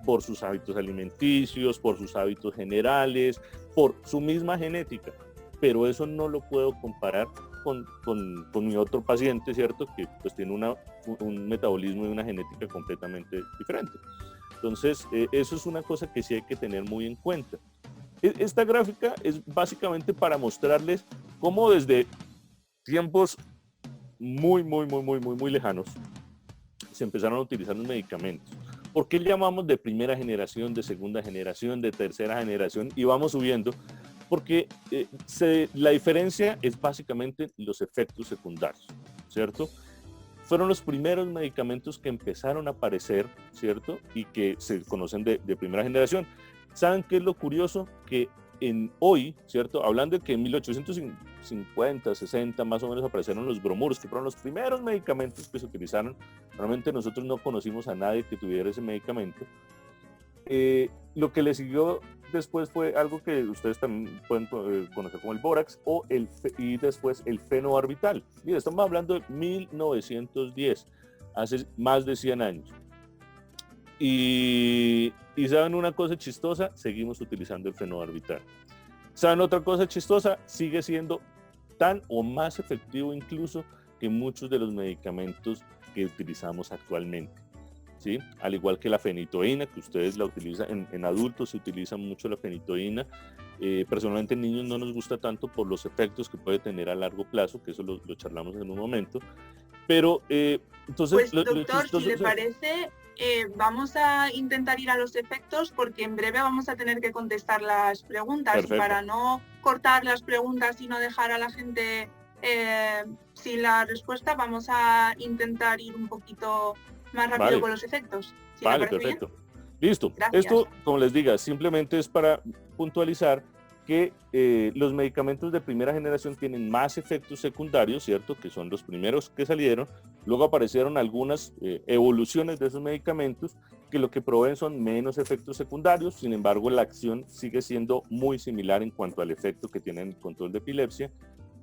S2: por sus hábitos alimenticios, por sus hábitos generales, por su misma genética, pero eso no lo puedo comparar con mi otro paciente, ¿cierto? Que pues tiene un metabolismo y una genética completamente diferente. Entonces, eso es una cosa que sí hay que tener muy en cuenta. Esta gráfica es básicamente para mostrarles cómo desde tiempos muy lejanos se empezaron a utilizar los medicamentos. ¿Por qué llamamos de primera generación, de segunda generación, de tercera generación y vamos subiendo? Porque la diferencia es básicamente los efectos secundarios, ¿cierto? Fueron los primeros medicamentos que empezaron a aparecer, ¿cierto? Y que se conocen de primera generación. ¿Saben qué es lo curioso? Que hoy, ¿cierto? Hablando de que en 1850, 60 más o menos aparecieron los bromuros, que fueron los primeros medicamentos que se utilizaron. Realmente nosotros no conocimos a nadie que tuviera ese medicamento. Lo que le siguió después fue algo que ustedes también pueden conocer como el bórax y después el fenobarbital. Mira, estamos hablando de 1910, hace más de 100 años. Y ¿saben una cosa chistosa? Seguimos utilizando el fenobarbital. ¿Saben otra cosa chistosa? Sigue siendo tan o más efectivo incluso que muchos de los medicamentos que utilizamos actualmente. ¿Sí? Al igual que la fenitoína, que ustedes la utilizan, en adultos se utiliza mucho la fenitoína. Personalmente en niños no nos gusta tanto por los efectos que puede tener a largo plazo, que eso lo charlamos en un momento. Pero entonces...
S1: Pues doctor, si le parece, vamos a intentar ir a los efectos porque en breve vamos a tener que contestar las preguntas. Perfecto. Y para no cortar las preguntas y no dejar a la gente sin la respuesta, vamos a intentar ir un poquito más rápido con los efectos. ¿Sí?
S2: Vale, perfecto. Bien. Listo. Gracias. Esto, como les diga, simplemente es para puntualizar que los medicamentos de primera generación tienen más efectos secundarios, ¿cierto? Que son los primeros que salieron. Luego aparecieron algunas evoluciones de esos medicamentos que lo que proveen son menos efectos secundarios. Sin embargo, la acción sigue siendo muy similar en cuanto al efecto que tienen el control de epilepsia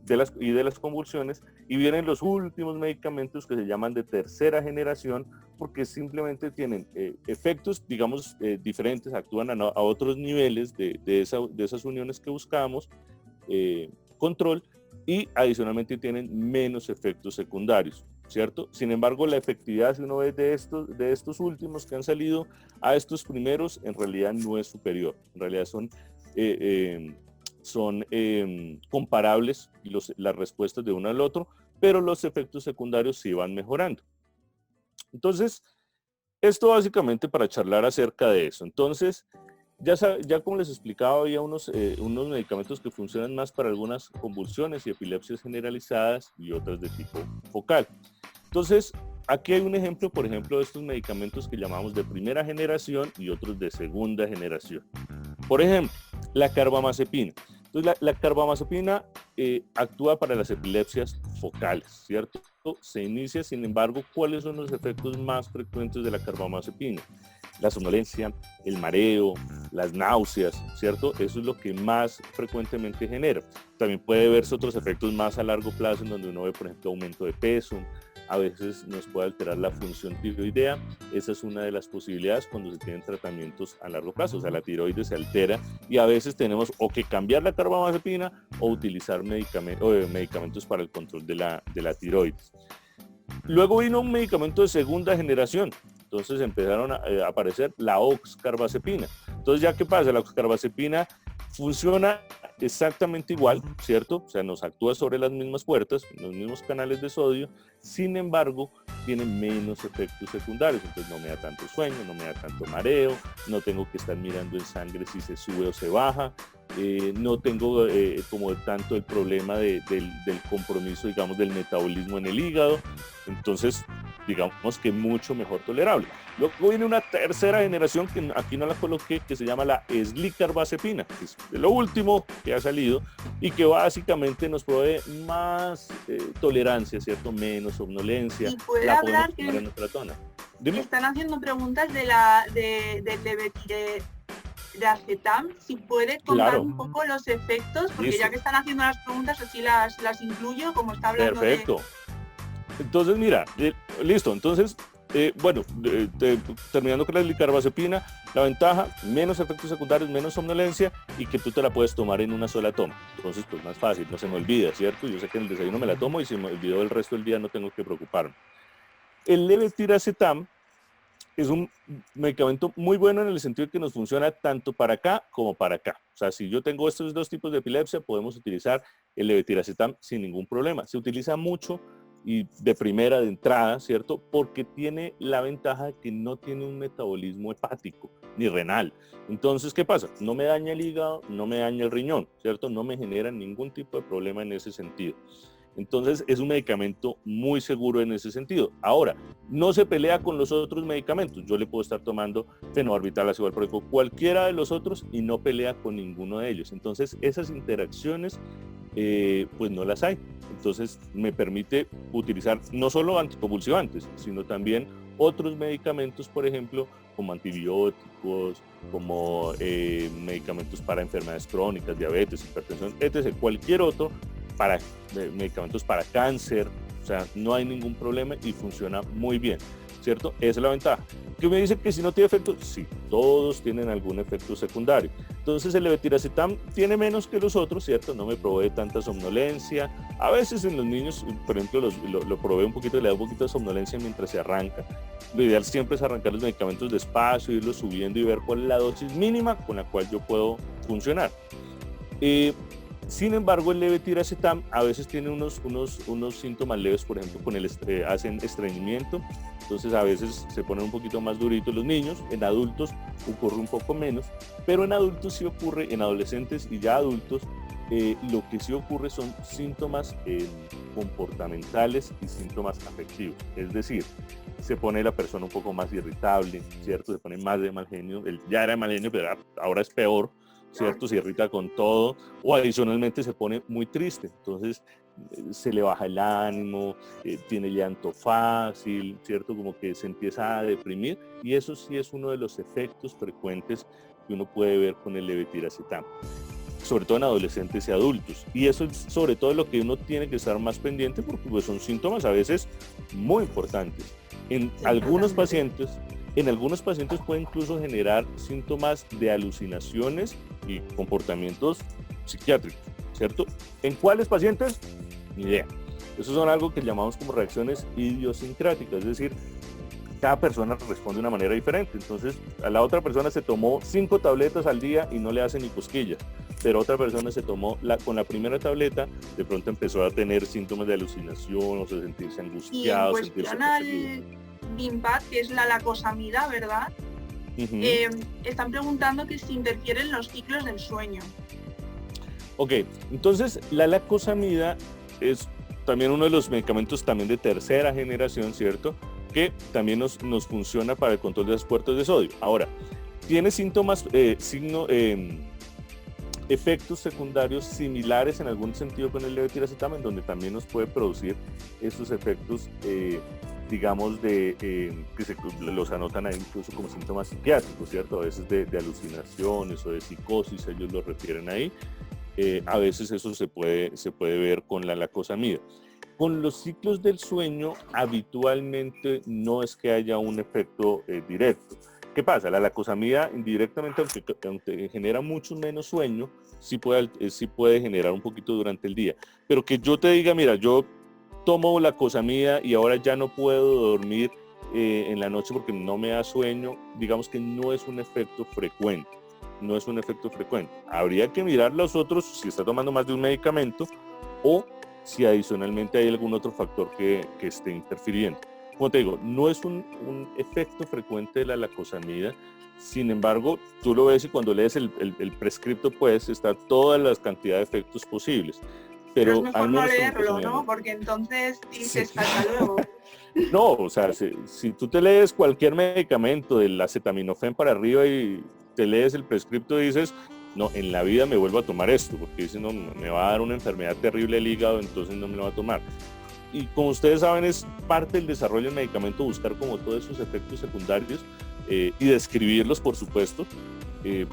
S2: de las convulsiones, y vienen los últimos medicamentos que se llaman de tercera generación porque simplemente tienen efectos, digamos, diferentes, actúan a otros niveles de esas uniones que buscamos, control, y adicionalmente tienen menos efectos secundarios, ¿cierto? Sin embargo, la efectividad, si uno ve de estos últimos que han salido a estos primeros, en realidad no es superior, en realidad son comparables las respuestas de uno al otro, pero los efectos secundarios sí van mejorando. Entonces, esto básicamente para charlar acerca de eso. Entonces, ya como les explicaba, había unos medicamentos que funcionan más para algunas convulsiones y epilepsias generalizadas y otras de tipo focal. Entonces, aquí hay un ejemplo, por ejemplo, de estos medicamentos que llamamos de primera generación y otros de segunda generación. Por ejemplo, la carbamazepina. Entonces, la carbamazepina actúa para las epilepsias focales, ¿cierto? Se inicia, sin embargo, ¿cuáles son los efectos más frecuentes de la carbamazepina? La somnolencia, el mareo, las náuseas, ¿cierto? Eso es lo que más frecuentemente genera. También puede verse otros efectos más a largo plazo en donde uno ve, por ejemplo, aumento de peso, a veces nos puede alterar la función tiroidea. Esa es una de las posibilidades cuando se tienen tratamientos a largo plazo, o sea, la tiroides se altera y a veces tenemos o que cambiar la carbamazepina o utilizar medicamentos para el control de la tiroides. Luego vino un medicamento de segunda generación, entonces empezaron a aparecer la oxcarbazepina. Entonces, ¿ya qué pasa? La oxcarbazepina funciona exactamente igual, ¿cierto? O sea, nos actúa sobre las mismas puertas, los mismos canales de sodio, sin embargo, tiene menos efectos secundarios, entonces no me da tanto sueño, no me da tanto mareo, no tengo que estar mirando en sangre si se sube o se baja, no tengo como tanto el problema del compromiso, digamos, del metabolismo en el hígado, entonces digamos que mucho mejor tolerable. Luego viene una tercera generación que aquí no la coloqué, que se llama la eslicarbazepina, que es lo último que ha salido y que básicamente nos provee más tolerancia, ¿cierto? Menos somnolencia.
S1: Y puede
S2: la
S1: hablar
S2: podemos tomar en otra tona. Dime.
S1: Están haciendo preguntas del levetiracetam, si puede contar
S2: Claro.
S1: un poco los efectos, porque
S2: Listo.
S1: ya que están haciendo las preguntas, así las incluyo, como está hablando.
S2: Perfecto. Entonces, mira, listo. Entonces, bueno, terminando con la eslicarbazepina, la ventaja, menos efectos secundarios, menos somnolencia y que tú te la puedes tomar en una sola toma. Entonces, pues más fácil, no se me olvida, ¿cierto? Yo sé que en el desayuno me la tomo y si me olvidó el resto del día no tengo que preocuparme. El levetiracetam es un medicamento muy bueno en el sentido de que nos funciona tanto para acá como para acá. O sea, si yo tengo estos dos tipos de epilepsia, podemos utilizar el levetiracetam sin ningún problema. Se utiliza mucho y de primera, de entrada, ¿cierto? Porque tiene la ventaja de que no tiene un metabolismo hepático ni renal. Entonces, ¿qué pasa? No me daña el hígado, no me daña el riñón, ¿cierto? No me genera ningún tipo de problema en ese sentido. Entonces, es un medicamento muy seguro en ese sentido. Ahora, no se pelea con los otros medicamentos. Yo le puedo estar tomando fenobarbital, ácido valproico, cualquiera de los otros y no pelea con ninguno de ellos. Entonces, esas interacciones, pues no las hay. Entonces, me permite utilizar no solo anticonvulsivantes, sino también otros medicamentos, por ejemplo, como antibióticos, como medicamentos para enfermedades crónicas, diabetes, hipertensión, etc. Cualquier otro, para medicamentos para cáncer, o sea, no hay ningún problema y funciona muy bien, ¿cierto? Esa es la ventaja. ¿Qué me dice que si no tiene efecto? Sí, todos tienen algún efecto secundario. Entonces el levetiracetam tiene menos que los otros, ¿cierto? No me provee tanta somnolencia. A veces en los niños, por ejemplo, lo provee un poquito, le da un poquito de somnolencia mientras se arranca. Lo ideal siempre es arrancar los medicamentos despacio, irlos subiendo y ver cuál es la dosis mínima con la cual yo puedo funcionar. Sin embargo, el levetiracetam a veces tiene unos síntomas leves, por ejemplo, hacen estreñimiento, entonces a veces se ponen un poquito más duritos los niños. En adultos ocurre un poco menos, pero en adultos sí ocurre, en adolescentes y ya adultos, lo que sí ocurre son síntomas comportamentales y síntomas afectivos, es decir, se pone la persona un poco más irritable, ¿cierto? Se pone más de mal genio, él ya era de mal genio, pero ahora es peor, ¿cierto? Se irrita con todo o adicionalmente se pone muy triste, entonces se le baja el ánimo, tiene llanto fácil, ¿cierto? Como que se empieza a deprimir y eso sí es uno de los efectos frecuentes que uno puede ver con el levetiracetam, sobre todo en adolescentes y adultos, y eso es sobre todo lo que uno tiene que estar más pendiente porque pues, son síntomas a veces muy importantes. En algunos pacientes puede incluso generar síntomas de alucinaciones y comportamientos psiquiátricos, ¿cierto? ¿En cuáles pacientes? Ni idea. Esos son algo que llamamos como reacciones idiosincráticas, es decir, cada persona responde de una manera diferente. Entonces, a la otra persona se tomó 5 tabletas al día y no le hace ni cosquillas, pero otra persona se tomó con la primera tableta, de pronto empezó a tener síntomas de alucinación o de sentirse angustiado, sentirse perseguido.
S1: Vimpat, que es la lacosamida, ¿verdad? Están preguntando que si interfieren los ciclos del sueño.
S2: Ok, entonces la lacosamida es también uno de los medicamentos también de tercera generación, ¿cierto? Que también nos funciona para el control de las puertas de sodio. Ahora, tiene síntomas, efectos secundarios similares en algún sentido con el levetiracetam, en donde también nos puede producir esos efectos digamos, que los anotan ahí incluso como síntomas psiquiátricos, ¿cierto? A veces de alucinaciones o de psicosis, ellos lo refieren ahí. A veces eso se puede ver con la lacosamida. Con los ciclos del sueño, habitualmente no es que haya un efecto directo. ¿Qué pasa? La lacosamida indirectamente, aunque genera mucho menos sueño, sí puede generar un poquito durante el día. Pero que yo te diga, mira, yo tomo lacosamida y ahora ya no puedo dormir en la noche porque no me da sueño, digamos que no es un efecto frecuente. No es un efecto frecuente. Habría que mirar los otros, si está tomando más de un medicamento o si adicionalmente hay algún otro factor que esté interfiriendo. Como te digo, no es un efecto frecuente de la lacosamida. Sin embargo, tú lo ves y cuando lees el prescripto, pues está todas las cantidades de efectos posibles.
S1: Pero es mejor no leerlo, ¿no? Porque entonces dices sí. Hasta luego.
S2: No, o sea, si tú te lees cualquier medicamento del acetaminofén para arriba y te lees el prescripto y dices, no, en la vida me vuelvo a tomar esto, porque dices, no, me va a dar una enfermedad terrible el hígado, entonces no me lo va a tomar. Y como ustedes saben, es parte del desarrollo del medicamento buscar como todos esos efectos secundarios y describirlos, por supuesto,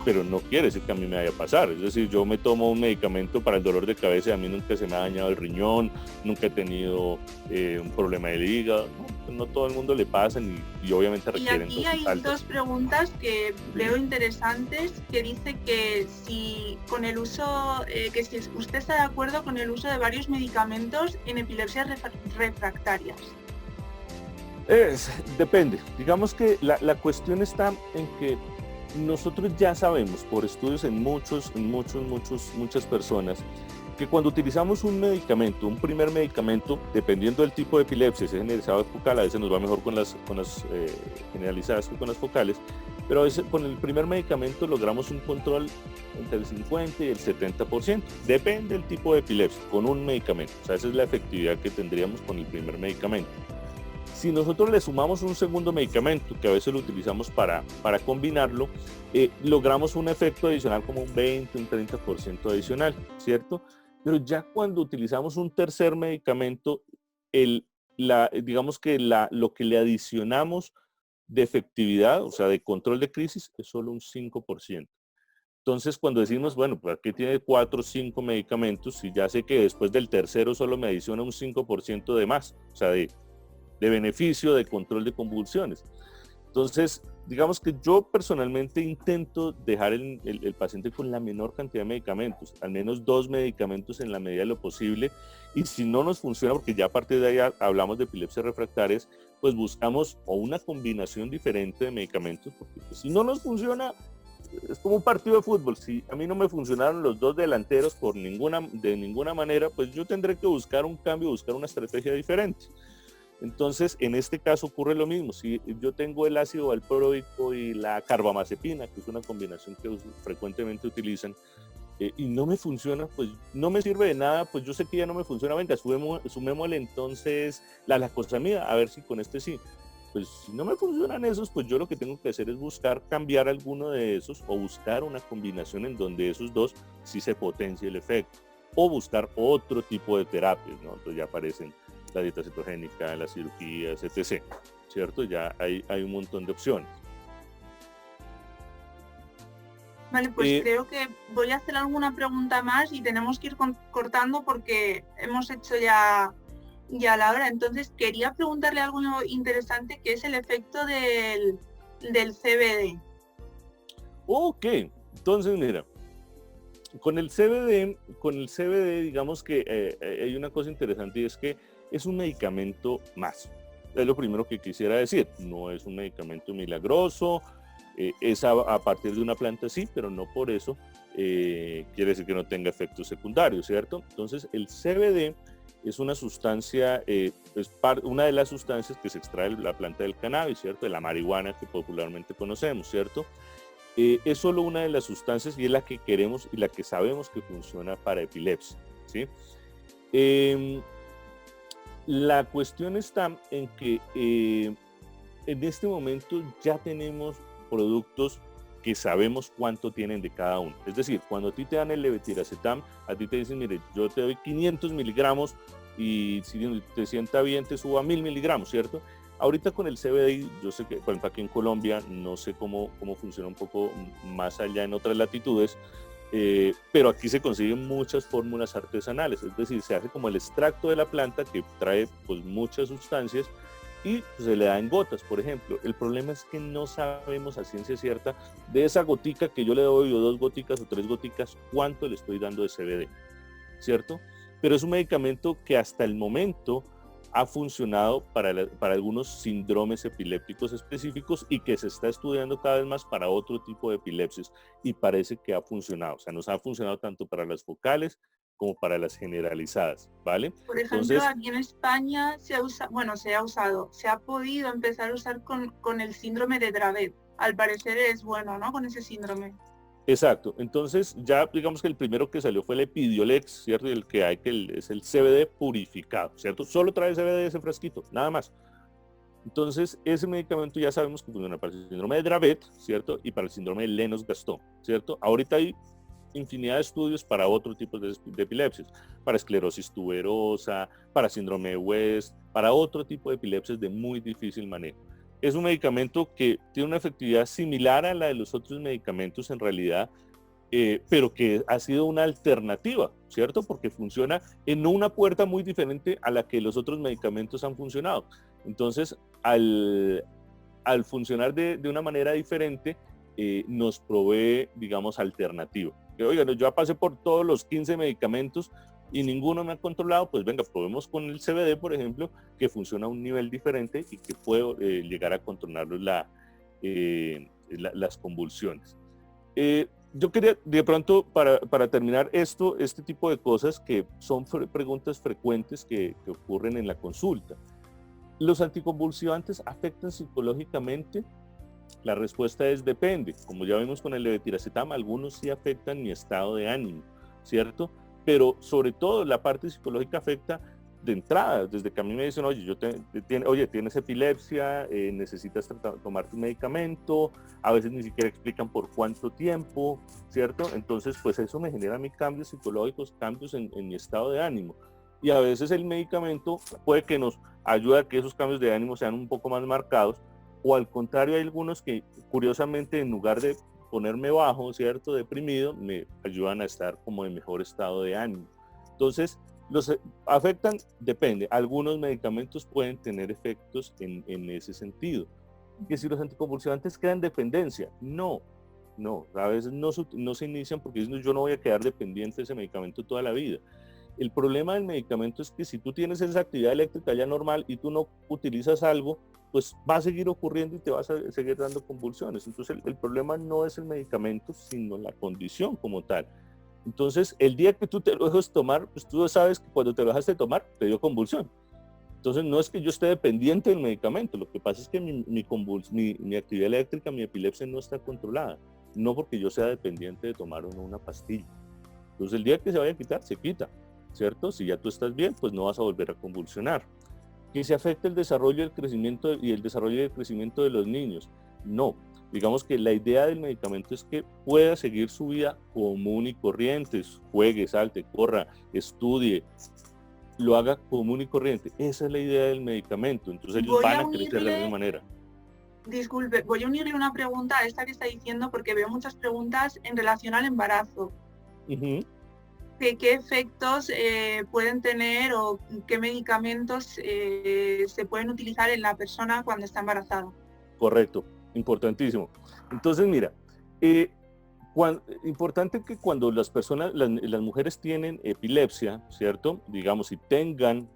S2: pero no quiere decir que a mí me vaya a pasar. Es decir, yo me tomo un medicamento para el dolor de cabeza y a mí nunca se me ha dañado el riñón, nunca he tenido un problema del hígado. No todo el mundo le pasa y obviamente requieren.
S1: Y aquí hay dos preguntas que veo interesantes, que dice que si con el uso, que si usted está de acuerdo con el uso de varios medicamentos en epilepsias refractarias.
S2: Depende. Digamos que la cuestión está en que nosotros ya sabemos por estudios en muchas personas que cuando utilizamos un medicamento, un primer medicamento, dependiendo del tipo de epilepsia, si es generalizada o focal, a veces nos va mejor con las generalizadas que con las focales, pero a veces con el primer medicamento logramos un control entre el 50 y el 70%, depende del tipo de epilepsia, con un medicamento. O sea, esa es la efectividad que tendríamos con el primer medicamento. Si nosotros le sumamos un segundo medicamento, que a veces lo utilizamos para combinarlo, logramos un efecto adicional como un 20, un 30% adicional, ¿cierto? Pero ya cuando utilizamos un tercer medicamento, digamos que lo que le adicionamos de efectividad, o sea, de control de crisis, es solo un 5%. Entonces, cuando decimos, bueno, pues aquí tiene 4 o 5 medicamentos y ya sé que después del tercero solo me adiciona un 5% de más, o sea, de beneficio de control de convulsiones. Entonces, digamos que yo personalmente intento dejar el paciente con la menor cantidad de medicamentos, al menos 2 medicamentos en la medida de lo posible, y si no nos funciona, porque ya a partir de ahí hablamos de epilepsias refractarias, pues buscamos o una combinación diferente de medicamentos, porque pues, si no nos funciona, es como un partido de fútbol. Si a mí no me funcionaron los 2 delanteros de ninguna manera, pues yo tendré que buscar un cambio, buscar una estrategia diferente. Entonces, en este caso ocurre lo mismo. Si yo tengo el ácido valproico y la carbamazepina, que es una combinación que frecuentemente utilizan, y no me funciona, pues no me sirve de nada, pues yo sé que ya no me funciona, venga, sumémosle entonces la lacosamida, a ver si con este sí. Pues si no me funcionan esos, pues yo lo que tengo que hacer es buscar cambiar alguno de esos o buscar una combinación en donde esos dos sí se potencie el efecto, o buscar otro tipo de terapias, ¿no? Entonces ya aparecen la dieta cetogénica, las cirugías, etc., ¿cierto? Ya hay un montón de opciones.
S1: Vale, pues creo que voy a hacer alguna pregunta más y tenemos que ir cortando porque hemos hecho ya la hora. Entonces quería preguntarle algo interesante, que es el efecto del CBD.
S2: Ok, entonces mira, con el CBD digamos que hay una cosa interesante, y es que es un medicamento más. Es lo primero que quisiera decir. No es un medicamento milagroso, es a partir de una planta sí, pero no por eso quiere decir que no tenga efectos secundarios, ¿cierto? Entonces el CBD es una sustancia, una de las sustancias que se extrae de la planta del cannabis, ¿cierto? De la marihuana que popularmente conocemos, ¿cierto? Es solo una de las sustancias y es la que queremos y la que sabemos que funciona para epilepsia, ¿sí? La cuestión está en que en este momento ya tenemos productos que sabemos cuánto tienen de cada uno. Es decir, cuando a ti te dan el levetiracetam, a ti te dicen, mire, yo te doy 500 miligramos y si te sienta bien te subo a 1000 miligramos, ¿cierto? Ahorita con el CBD, yo sé que, por ejemplo, aquí en Colombia, no sé cómo funciona un poco más allá en otras latitudes, Pero aquí se consiguen muchas fórmulas artesanales, es decir, se hace como el extracto de la planta que trae pues muchas sustancias y pues, se le da en gotas, por ejemplo. El problema es que no sabemos a ciencia cierta de esa gotica que yo le doy, o 2 goticas o 3 goticas, cuánto le estoy dando de CBD, ¿cierto? Pero es un medicamento que hasta el momento ha funcionado para algunos síndromes epilépticos específicos y que se está estudiando cada vez más para otro tipo de epilepsias y parece que ha funcionado. O sea, nos ha funcionado tanto para las focales como para las generalizadas, ¿vale?
S1: Por ejemplo, aquí en España se ha podido empezar a usar con el síndrome de Dravet. Al parecer es bueno, ¿no? Con ese síndrome.
S2: Exacto, entonces ya digamos que el primero que salió fue el Epidiolex, ¿cierto? Y el que hay es el CBD purificado, ¿cierto? Solo trae CBD ese frasquito, nada más. Entonces ese medicamento ya sabemos que funciona para el síndrome de Dravet, ¿cierto? Y para el síndrome de Lennox-Gastaut, ¿cierto? Ahorita hay infinidad de estudios para otro tipo de epilepsias, para esclerosis tuberosa, para síndrome de West, para otro tipo de epilepsias de muy difícil manejo. Es un medicamento que tiene una efectividad similar a la de los otros medicamentos en realidad, pero que ha sido una alternativa, ¿cierto? Porque funciona en una puerta muy diferente a la que los otros medicamentos han funcionado. Entonces, al funcionar de una manera diferente, nos provee, digamos, alternativa. Que, oigan, yo ya pasé por todos los 15 medicamentos y ninguno me ha controlado, pues venga, probemos con el CBD, por ejemplo, que funciona a un nivel diferente y que puede llegar a controlar las convulsiones. Yo quería, de pronto, para terminar este tipo de cosas que son preguntas frecuentes que ocurren en la consulta. ¿Los anticonvulsivantes afectan psicológicamente? La respuesta es depende. Como ya vimos con el levetiracetam, algunos sí afectan mi estado de ánimo, ¿cierto? Pero sobre todo la parte psicológica afecta de entrada, desde que a mí me dicen, oye, tienes epilepsia, necesitas tomar tu medicamento, a veces ni siquiera explican por cuánto tiempo, ¿cierto? Entonces, pues eso me genera a mí cambios psicológicos, cambios en mi estado de ánimo. Y a veces el medicamento puede que nos ayude a que esos cambios de ánimo sean un poco más marcados, o al contrario, hay algunos que curiosamente en lugar de ponerme bajo, ¿cierto?, deprimido, me ayudan a estar como en mejor estado de ánimo. Entonces, los afectan, depende. Algunos medicamentos pueden tener efectos en ese sentido. Que si los anticonvulsivantes crean dependencia, no, a veces no se inician porque dicen, yo no voy a quedar dependiente de ese medicamento toda la vida. El problema del medicamento es que si tú tienes esa actividad eléctrica ya normal y tú no utilizas algo, pues va a seguir ocurriendo y te vas a seguir dando convulsiones. Entonces el problema no es el medicamento, sino la condición como tal. Entonces el día que tú te lo dejas tomar, pues tú sabes que cuando te lo dejaste tomar, te dio convulsión. Entonces no es que yo esté dependiente del medicamento, lo que pasa es que mi actividad eléctrica, mi epilepsia no está controlada, no porque yo sea dependiente de tomar o no una pastilla. Entonces el día que se vaya a quitar, se quita, ¿cierto? Si ya tú estás bien, pues no vas a volver a convulsionar. ¿Que se afecta el desarrollo, el crecimiento y el desarrollo y el crecimiento de los niños? No. Digamos que la idea del medicamento es que pueda seguir su vida común y corriente, juegue, salte, corra, estudie, lo haga común y corriente. Esa es la idea del medicamento. Entonces ellos van a crecer de la misma manera.
S1: Disculpe, voy a unirle una pregunta a esta que está diciendo porque veo muchas preguntas en relación al embarazo. ¿Qué efectos pueden tener o qué medicamentos se pueden utilizar en la persona cuando está embarazada?
S2: Correcto, importantísimo. Entonces, mira, importante que cuando las personas, las mujeres tienen epilepsia, ¿cierto? Digamos, si tengan,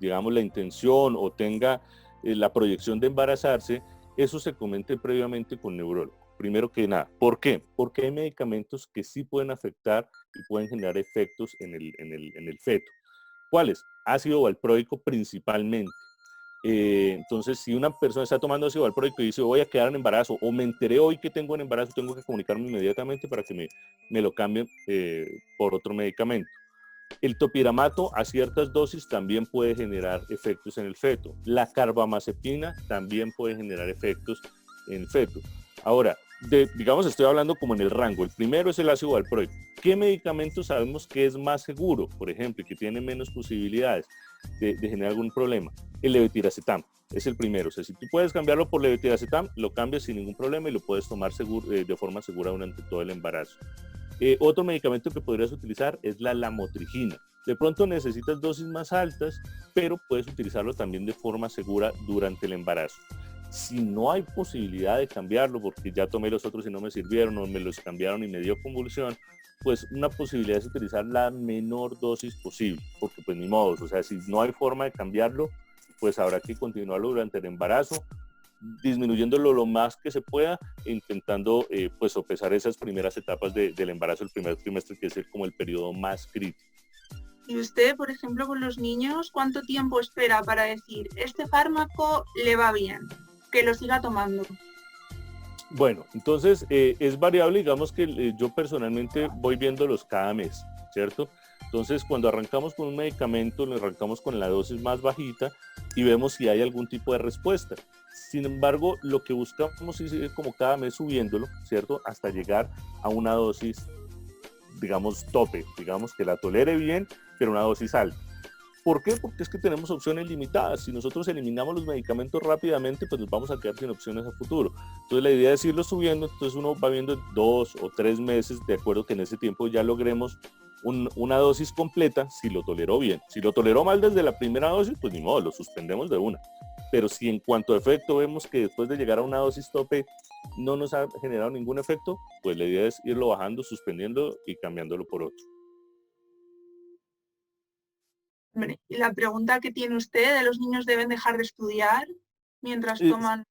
S2: digamos, la intención o tenga la proyección de embarazarse, eso se comente previamente con neurólogo. Primero que nada, ¿por qué? Porque hay medicamentos que sí pueden afectar y pueden generar efectos en el feto. ¿Cuáles? Ácido valproico principalmente. Entonces, si una persona está tomando ácido valproico y dice voy a quedar en embarazo o me enteré hoy que tengo un embarazo, tengo que comunicarme inmediatamente para que me lo cambien por otro medicamento. El topiramato a ciertas dosis también puede generar efectos en el feto. La carbamazepina también puede generar efectos en el feto. Ahora, digamos, estoy hablando como en el rango. El primero es el ácido valproico. ¿Qué medicamento sabemos que es más seguro, por ejemplo, y que tiene menos posibilidades de generar algún problema? El levetiracetam es el primero. O sea, si tú puedes cambiarlo por levetiracetam, lo cambias sin ningún problema y lo puedes tomar de forma segura durante todo el embarazo. Otro medicamento que podrías utilizar es la lamotrigina. De pronto necesitas dosis más altas, pero puedes utilizarlo también de forma segura durante el embarazo. Si no hay posibilidad de cambiarlo, porque ya tomé los otros y no me sirvieron, o me los cambiaron y me dio convulsión, pues una posibilidad es utilizar la menor dosis posible, porque pues ni modo, o sea, si no hay forma de cambiarlo, pues habrá que continuarlo durante el embarazo, disminuyéndolo lo más que se pueda, intentando pues sopesar esas primeras etapas del embarazo, el primer trimestre, que es como el periodo más crítico.
S1: Y usted, por ejemplo, con los niños, ¿cuánto tiempo espera para decir, este fármaco le va bien, que lo siga tomando?
S2: Bueno, entonces es variable, digamos que yo personalmente voy viéndolos cada mes, ¿cierto? Entonces cuando arrancamos con un medicamento, lo arrancamos con la dosis más bajita y vemos si hay algún tipo de respuesta. Sin embargo, lo que buscamos es ir como cada mes subiéndolo, ¿cierto? Hasta llegar a una dosis, digamos, tope, digamos que la tolere bien, pero una dosis alta. ¿Por qué? Porque es que tenemos opciones limitadas. Si nosotros eliminamos los medicamentos rápidamente, pues nos vamos a quedar sin opciones a futuro. Entonces la idea es irlo subiendo, entonces uno va viendo 2 o 3 meses, de acuerdo que en ese tiempo ya logremos una dosis completa, si lo toleró bien. Si lo toleró mal desde la primera dosis, pues ni modo, lo suspendemos de una. Pero si en cuanto a efecto vemos que después de llegar a una dosis tope no nos ha generado ningún efecto, pues la idea es irlo bajando, suspendiendo y cambiándolo por otro.
S1: La pregunta que tiene usted, ¿de los niños deben dejar de estudiar mientras toman?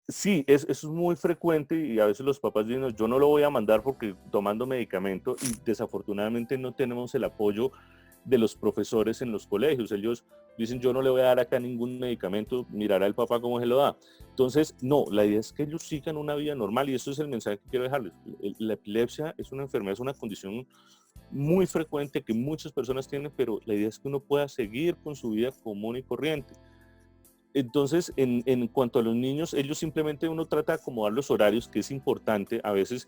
S2: Sí, es muy frecuente y a veces los papás dicen, yo no lo voy a mandar porque tomando medicamento, y desafortunadamente no tenemos el apoyo de los profesores en los colegios. Ellos dicen, yo no le voy a dar acá ningún medicamento, mirará el papá cómo se lo da. Entonces, no, la idea es que ellos sigan una vida normal y eso es el mensaje que quiero dejarles. La epilepsia es una enfermedad, es una condición muy frecuente que muchas personas tienen, pero la idea es que uno pueda seguir con su vida común y corriente. Entonces, en cuanto a los niños, ellos simplemente uno trata de acomodar los horarios, que es importante. A veces,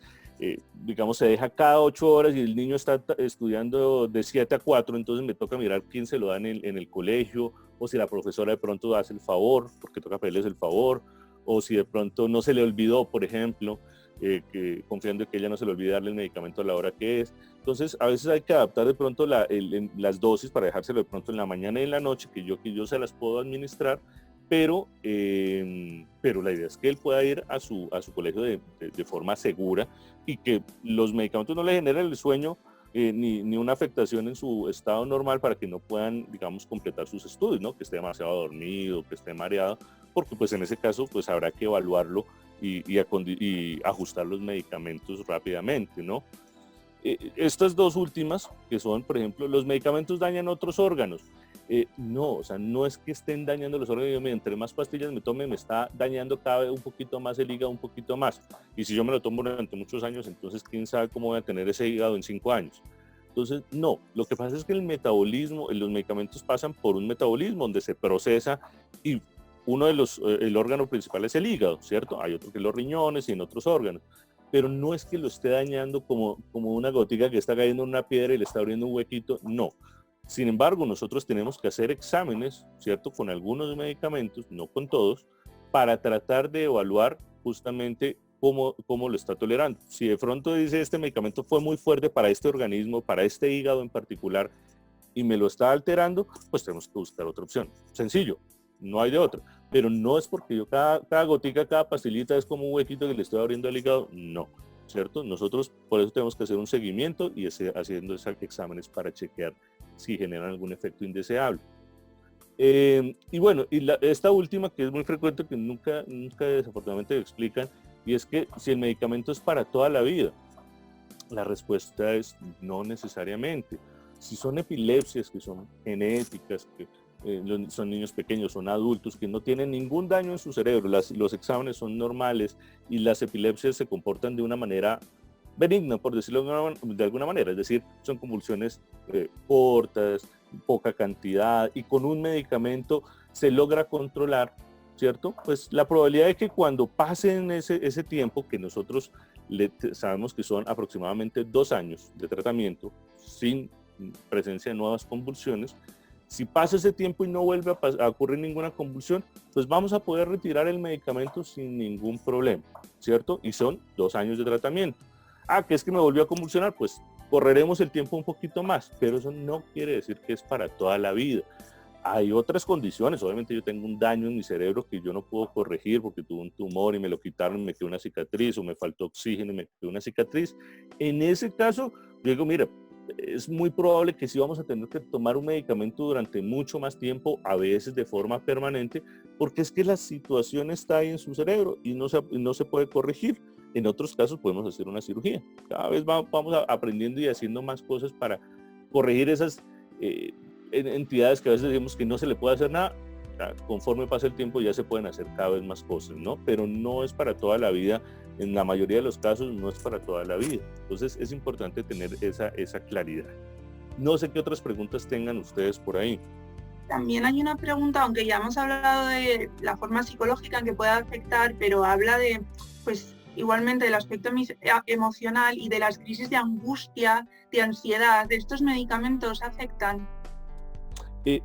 S2: digamos, se deja cada 8 horas y el niño está estudiando de 7 a 4, entonces me toca mirar quién se lo da en el colegio, o si la profesora de pronto hace el favor, porque toca pedirles el favor, o si de pronto no se le olvidó, por ejemplo, que confiando en que ella no se le olvide darle el medicamento a la hora que es. Entonces, a veces hay que adaptar de pronto las dosis para dejárselo de pronto en la mañana y en la noche, que yo se las puedo administrar, pero la idea es que él pueda ir a su colegio de forma segura y que los medicamentos no le generen el sueño ni una afectación en su estado normal para que no puedan, digamos, completar sus estudios, ¿no? Que esté demasiado dormido, que esté mareado, porque pues en ese caso pues habrá que evaluarlo y ajustar los medicamentos rápidamente, ¿no? Estas dos últimas, que son, por ejemplo, los medicamentos dañan otros órganos. No, o sea, no es que estén dañando los órganos, entre más pastillas me tome, me está dañando cada vez un poquito más el hígado, un poquito más. Y si yo me lo tomo durante muchos años, entonces quién sabe cómo voy a tener ese hígado en 5 años. Entonces, no, lo que pasa es que el metabolismo, los medicamentos pasan por un metabolismo donde se procesa y uno de el órgano principal es el hígado, ¿cierto? Hay otro que es los riñones y en otros órganos. Pero no es que lo esté dañando como una gotica que está cayendo en una piedra y le está abriendo un huequito, no. Sin embargo, nosotros tenemos que hacer exámenes, ¿cierto? Con algunos medicamentos, no con todos, para tratar de evaluar justamente cómo lo está tolerando. Si de pronto dice este medicamento fue muy fuerte para este organismo, para este hígado en particular, y me lo está alterando, pues tenemos que buscar otra opción. Sencillo, no hay de otra. Pero no es porque yo cada gotica, cada pastillita es como un huequito que le estoy abriendo al hígado, no, ¿cierto? Nosotros por eso tenemos que hacer un seguimiento y haciendo esos exámenes para chequear si generan algún efecto indeseable. Y bueno, esta última que es muy frecuente, que nunca desafortunadamente explican, y es que si el medicamento es para toda la vida, la respuesta es no necesariamente. Si son epilepsias que son genéticas, que son niños pequeños, son adultos que no tienen ningún daño en su cerebro, los exámenes son normales y las epilepsias se comportan de una manera benigna, por decirlo de alguna manera, es decir, son convulsiones cortas, poca cantidad, y con un medicamento se logra controlar, ¿cierto? Pues la probabilidad de que cuando pasen ese tiempo, que nosotros sabemos que son aproximadamente 2 años de tratamiento, sin presencia de nuevas convulsiones, si pasa ese tiempo y no vuelve a ocurrir ninguna convulsión, pues vamos a poder retirar el medicamento sin ningún problema, ¿cierto? Y son 2 años de tratamiento. que es que me volvió a convulsionar, pues correremos el tiempo un poquito más, pero eso no quiere decir que es para toda la vida. Hay otras condiciones, obviamente yo tengo un daño en mi cerebro que yo no puedo corregir porque tuve un tumor y me lo quitaron y me quedó una cicatriz, o me faltó oxígeno y me quedó una cicatriz. En ese caso, yo digo, mira, es muy probable que sí vamos a tener que tomar un medicamento durante mucho más tiempo, a veces de forma permanente, porque es que la situación está ahí en su cerebro y no se puede corregir. En otros casos podemos hacer una cirugía. Cada vez vamos aprendiendo y haciendo más cosas para corregir esas entidades que a veces decimos que no se le puede hacer nada. Conforme pasa el tiempo ya se pueden hacer cada vez más cosas, ¿no? Pero no es para toda la vida. En la mayoría de los casos no es para toda la vida. Entonces es importante tener esa claridad. No sé qué otras preguntas tengan ustedes por ahí.
S1: También hay una pregunta, aunque ya hemos hablado de la forma psicológica en que puede afectar, pero habla de, pues, igualmente del aspecto emocional y de las crisis de angustia, de ansiedad. ¿Estos medicamentos afectan?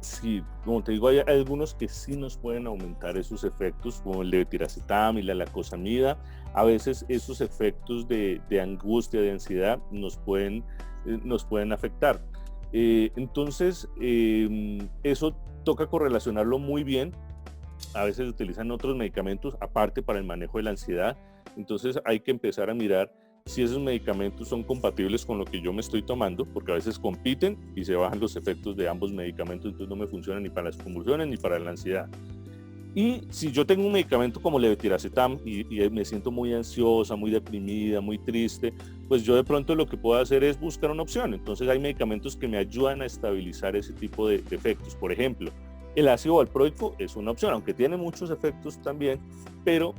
S2: Sí, como te digo, hay algunos que sí nos pueden aumentar esos efectos, como el de tiracetam y la lacosamida. A veces esos efectos de angustia, de ansiedad, nos pueden afectar. Entonces, eso toca correlacionarlo muy bien. A veces se utilizan otros medicamentos aparte para el manejo de la ansiedad. Entonces hay que empezar a mirar si esos medicamentos son compatibles con lo que yo me estoy tomando, porque a veces compiten y se bajan los efectos de ambos medicamentos, entonces no me funcionan ni para las convulsiones ni para la ansiedad. Y si yo tengo un medicamento como levetiracetam y me siento muy ansiosa, muy deprimida, muy triste, pues yo de pronto lo que puedo hacer es buscar una opción. Entonces hay medicamentos que me ayudan a estabilizar ese tipo de efectos. Por ejemplo, el ácido valproico es una opción, aunque tiene muchos efectos también, pero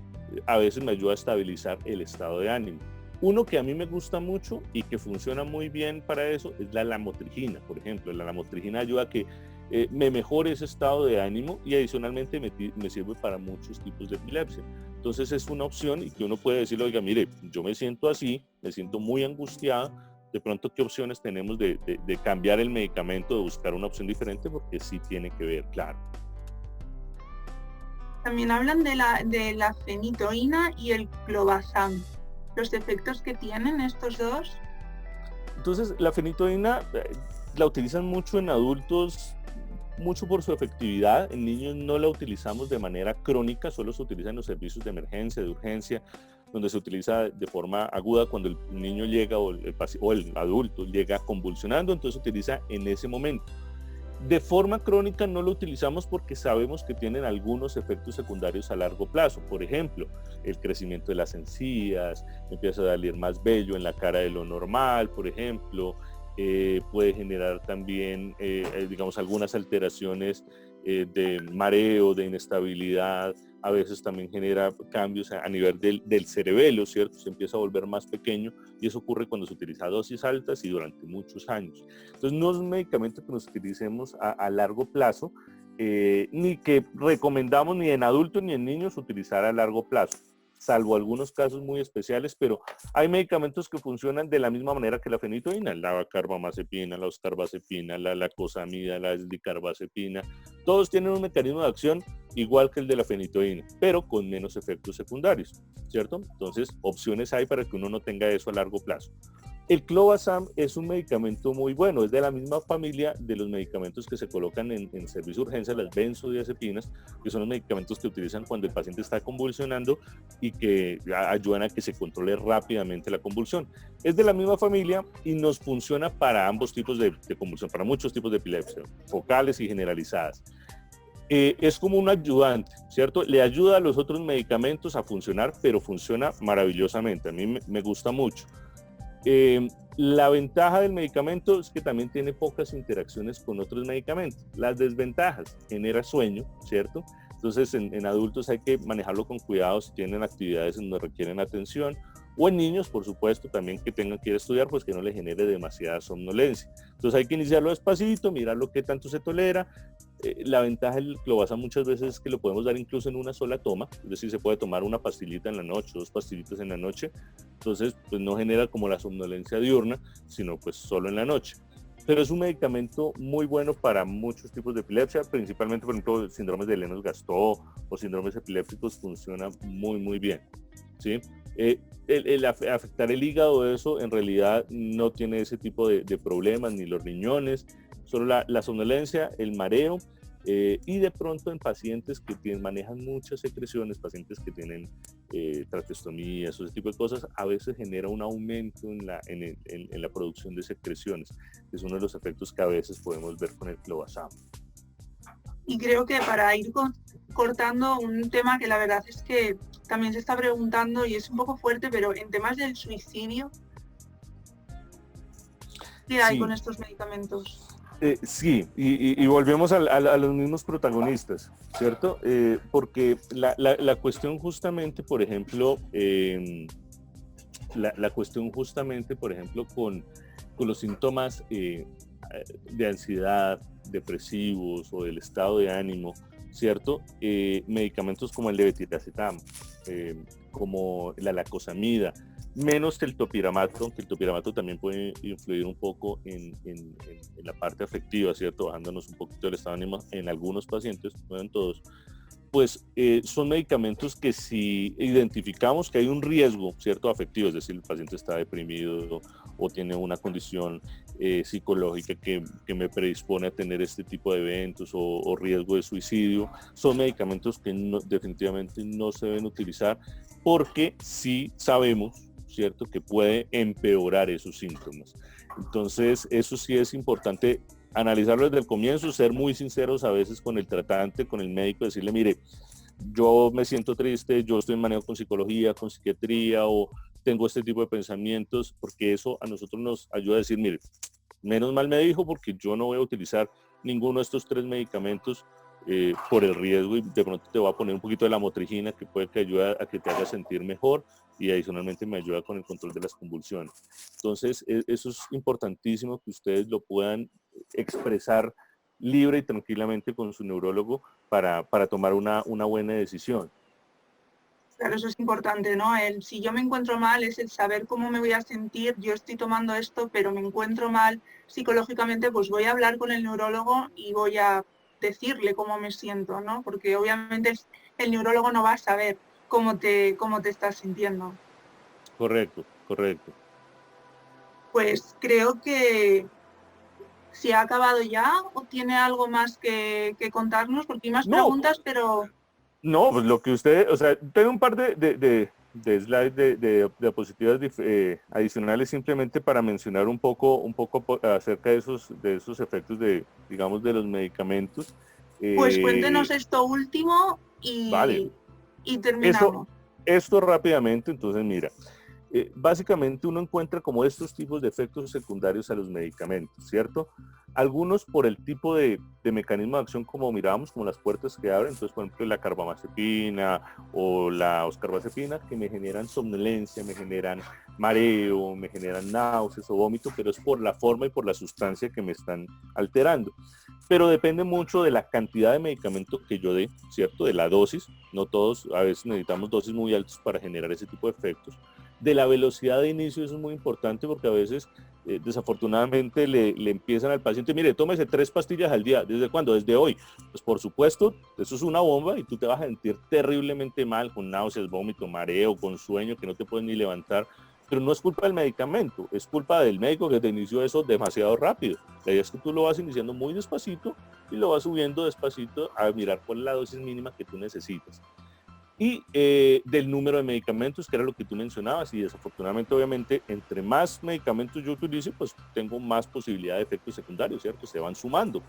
S2: a veces me ayuda a estabilizar el estado de ánimo. Uno que a mí me gusta mucho y que funciona muy bien para eso es la lamotrigina, por ejemplo. La lamotrigina ayuda a que me mejore ese estado de ánimo y adicionalmente me sirve para muchos tipos de epilepsia. Entonces es una opción y que uno puede decirle, oiga, mire, yo me siento así, me siento muy angustiado, de pronto qué opciones tenemos de cambiar el medicamento, de buscar una opción diferente, porque sí tiene que ver, claro.
S1: También hablan de la fenitoína y el clobazam. ¿Los efectos que tienen estos dos?
S2: Entonces, la fenitoína la utilizan mucho en adultos, mucho por su efectividad. En niños no la utilizamos de manera crónica, solo se utiliza en los servicios de emergencia, de urgencia, donde se utiliza de forma aguda cuando el niño llega o el adulto llega convulsionando, entonces se utiliza en ese momento. De forma crónica no lo utilizamos porque sabemos que tienen algunos efectos secundarios a largo plazo. Por ejemplo, el crecimiento de las encías, empieza a salir más vello en la cara de lo normal, por ejemplo. Puede generar también, digamos, algunas alteraciones de mareo, de inestabilidad. A veces también genera cambios a nivel del cerebelo, ¿cierto? Se empieza a volver más pequeño y eso ocurre cuando se utiliza dosis altas y durante muchos años. Entonces no es un medicamento que nos utilicemos a largo plazo, ni que recomendamos ni en adultos ni en niños utilizar a largo plazo, salvo algunos casos muy especiales, pero hay medicamentos que funcionan de la misma manera que la fenitoína, la carbamazepina, la oscarbazepina, la lacosamida, la esdicarbazepina, todos tienen un mecanismo de acción igual que el de la fenitoína, pero con menos efectos secundarios, ¿cierto? Entonces, opciones hay para que uno no tenga eso a largo plazo. El clobazam es un medicamento muy bueno, es de la misma familia de los medicamentos que se colocan en servicio de urgencia, las benzodiazepinas, que son los medicamentos que utilizan cuando el paciente está convulsionando y que ayudan a que se controle rápidamente la convulsión. Es de la misma familia y nos funciona para ambos tipos de convulsión, para muchos tipos de epilepsia, focales y generalizadas. Es como un ayudante, ¿cierto? Le ayuda a los otros medicamentos a funcionar, pero funciona maravillosamente. A mí me gusta mucho. La ventaja del medicamento es que también tiene pocas interacciones con otros medicamentos. Las desventajas, genera sueño, ¿cierto? Entonces en adultos hay que manejarlo con cuidado si tienen actividades en donde requieren atención, o en niños, por supuesto, también que tengan que ir a estudiar, pues que no le genere demasiada somnolencia. Entonces hay que iniciarlo despacito, mirar lo que tanto se tolera. La ventaja del clobazam muchas veces es que lo podemos dar incluso en una sola toma, es decir, se puede tomar una pastillita en la noche, 2 pastillitas en la noche, entonces pues no genera como la somnolencia diurna, sino pues solo en la noche. Pero es un medicamento muy bueno para muchos tipos de epilepsia, principalmente, por ejemplo, síndromes de Lennox-Gastaut o síndromes epilépticos, funciona muy bien, ¿sí? Afectar el hígado, eso en realidad no tiene ese tipo de problemas, ni los riñones, solo la somnolencia, el mareo, y de pronto en pacientes que manejan muchas secreciones, pacientes que tienen traqueostomía, ese tipo de cosas, a veces genera un aumento en la producción de secreciones, que es uno de los efectos que a veces podemos ver con el clobazam.
S1: Y creo que para ir cortando un tema que la verdad es que también se está preguntando y es un poco fuerte, pero en temas del suicidio, ¿qué hay con estos medicamentos?
S2: Sí, y volvemos a los mismos protagonistas, ¿cierto? Porque la cuestión justamente, por ejemplo, la cuestión justamente, por ejemplo, con los síntomas de ansiedad, depresivos o del estado de ánimo, ¿cierto? Medicamentos como el levetiracetam, como la lacosamida, menos el topiramato, que el topiramato también puede influir un poco en la parte afectiva, ¿cierto? Bajándonos un poquito el estado de ánimo en algunos pacientes, no en todos. Pues son medicamentos que si identificamos que hay un riesgo, ¿cierto? Afectivo, es decir, el paciente está deprimido o tiene una condición psicológica que me predispone a tener este tipo de eventos o riesgo de suicidio, son medicamentos que definitivamente no se deben utilizar porque sí sabemos, ¿cierto?, que puede empeorar esos síntomas. Entonces, eso sí es importante analizarlo desde el comienzo, ser muy sinceros a veces con el tratante, con el médico, decirle, mire, yo me siento triste, yo estoy en manejo con psicología, con psiquiatría o tengo este tipo de pensamientos, porque eso a nosotros nos ayuda a decir, mire, menos mal me dijo porque yo no voy a utilizar ninguno de estos 3 medicamentos por el riesgo y de pronto te voy a poner un poquito de la motrigina que puede que ayude a que te haga sentir mejor y adicionalmente me ayuda con el control de las convulsiones. Entonces, eso es importantísimo que ustedes lo puedan expresar libre y tranquilamente con su neurólogo para tomar una buena decisión.
S1: Claro, eso es importante, ¿no? Si yo me encuentro mal es el saber cómo me voy a sentir, yo estoy tomando esto, pero me encuentro mal psicológicamente, pues voy a hablar con el neurólogo y voy a decirle cómo me siento, ¿no? Porque obviamente el neurólogo no va a saber cómo te estás sintiendo.
S2: Correcto, correcto.
S1: Pues creo que ¿se ha acabado ya o tiene algo más que contarnos? Porque hay más preguntas, pero...
S2: No, pues lo que usted, o sea, tengo un par de slides de diapositivas adicionales simplemente para mencionar un poco acerca de esos efectos digamos, de los medicamentos.
S1: Pues cuéntenos esto último
S2: Vale.
S1: y terminamos.
S2: Esto rápidamente, entonces mira, básicamente uno encuentra como estos tipos de efectos secundarios a los medicamentos, ¿cierto? Algunos por el tipo de mecanismo de acción como mirábamos, como las puertas que abren, entonces por ejemplo la carbamazepina o la oscarbazepina que me generan somnolencia, me generan mareo, me generan náuseas o vómito, pero es por la forma y por la sustancia que me están alterando. Pero depende mucho de la cantidad de medicamento que yo dé, ¿cierto? De la dosis, no todos, a veces necesitamos dosis muy altas para generar ese tipo de efectos. De la velocidad de inicio, eso es muy importante porque a veces desafortunadamente le empiezan al paciente, mire, tómese 3 pastillas al día. ¿Desde cuándo? Desde hoy. Pues por supuesto, eso es una bomba y tú te vas a sentir terriblemente mal con náuseas, vómito, mareo, con sueño, que no te puedes ni levantar. Pero no es culpa del medicamento, es culpa del médico que te inició eso demasiado rápido. La idea es que tú lo vas iniciando muy despacito y lo vas subiendo despacito a mirar cuál es la dosis mínima que tú necesitas. Y del número de medicamentos, que era lo que tú mencionabas, y desafortunadamente, obviamente, entre más medicamentos yo utilice, pues tengo más posibilidad de efectos secundarios, ¿cierto? Se van sumando,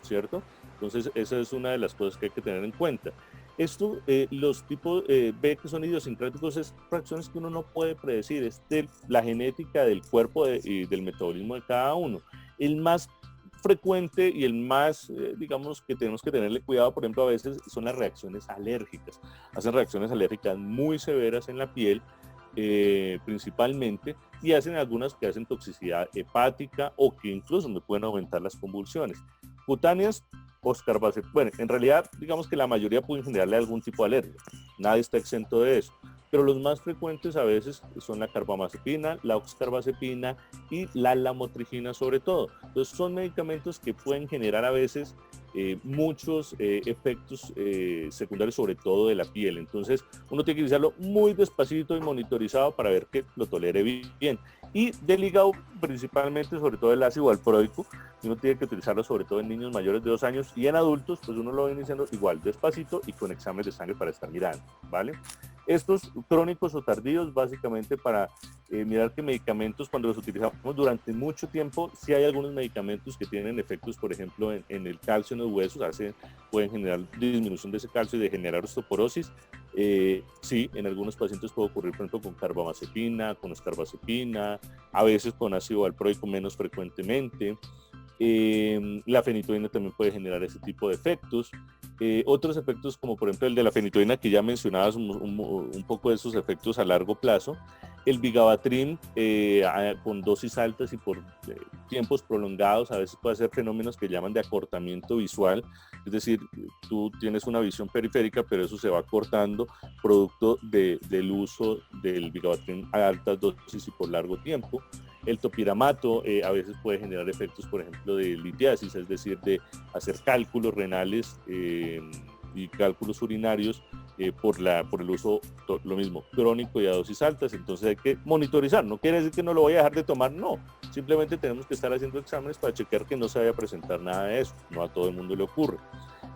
S2: ¿cierto? Entonces, esa es una de las cosas que hay que tener en cuenta. Esto, los tipos B que son idiosincráticos, es reacciones que uno no puede predecir, es de la genética del cuerpo y del metabolismo de cada uno. El más frecuente y el más, digamos, que tenemos que tenerle cuidado, por ejemplo, a veces son las reacciones alérgicas. Hacen reacciones alérgicas muy severas en la piel, principalmente, y hacen algunas que hacen toxicidad hepática o que incluso me pueden aumentar las convulsiones. Cutáneas, bueno, en realidad, digamos que la mayoría pueden generarle algún tipo de alergia. Nadie está exento de eso. Pero los más frecuentes a veces son la carbamazepina, la oxcarbazepina y la lamotrigina sobre todo. Entonces son medicamentos que pueden generar a veces muchos efectos secundarios, sobre todo de la piel. Entonces uno tiene que utilizarlo muy despacito y monitorizado para ver que lo tolere bien. Y del hígado, principalmente, sobre todo el ácido valproico, uno tiene que utilizarlo sobre todo en niños mayores de 2 años, y en adultos, pues uno lo va iniciando igual, despacito y con exámenes de sangre para estar mirando, ¿vale? Estos crónicos o tardíos, básicamente para mirar que medicamentos, cuando los utilizamos durante mucho tiempo, sí hay algunos medicamentos que tienen efectos, por ejemplo, en el calcio en los huesos, pueden generar disminución de ese calcio y de generar osteoporosis. Sí, en algunos pacientes puede ocurrir, por ejemplo, con carbamazepina, con escarbazepina, a veces con ácido valproico menos frecuentemente. La fenitoína también puede generar ese tipo de efectos. Otros efectos, como por ejemplo el de la fenitoína, que ya mencionabas un poco de esos efectos a largo plazo. El vigabatrin, con dosis altas y por tiempos prolongados, a veces puede hacer fenómenos que llaman de acortamiento visual. Es decir, tú tienes una visión periférica, pero eso se va acortando producto del uso del vigabatrin a altas dosis y por largo tiempo. El topiramato a veces puede generar efectos, por ejemplo, de litiasis, es decir, de hacer cálculos renales y cálculos urinarios por el uso, lo mismo, crónico y a dosis altas. Entonces hay que monitorizar. No quiere decir que no lo voy a dejar de tomar, no. Simplemente tenemos que estar haciendo exámenes para chequear que no se vaya a presentar nada de eso. No a todo el mundo le ocurre.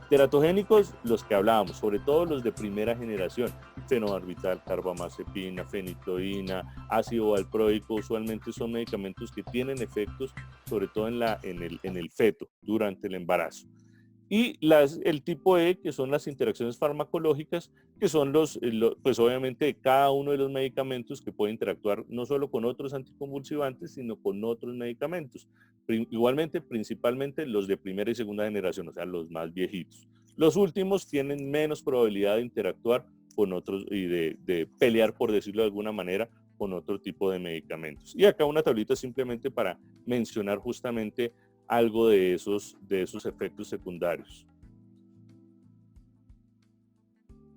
S2: Teratogénicos, los que hablábamos, sobre todo los de primera generación, fenobarbital, carbamazepina, fenitoína, ácido valproico, usualmente son medicamentos que tienen efectos sobre todo en el feto durante el embarazo. Y el tipo E, que son las interacciones farmacológicas, que son pues obviamente cada uno de los medicamentos que puede interactuar no solo con otros anticonvulsivantes, sino con otros medicamentos. Igualmente, principalmente los de primera y segunda generación, o sea, los más viejitos. Los últimos tienen menos probabilidad de interactuar con otros y de pelear, por decirlo de alguna manera, con otro tipo de medicamentos. Y acá una tablita simplemente para mencionar justamente algo de esos efectos secundarios.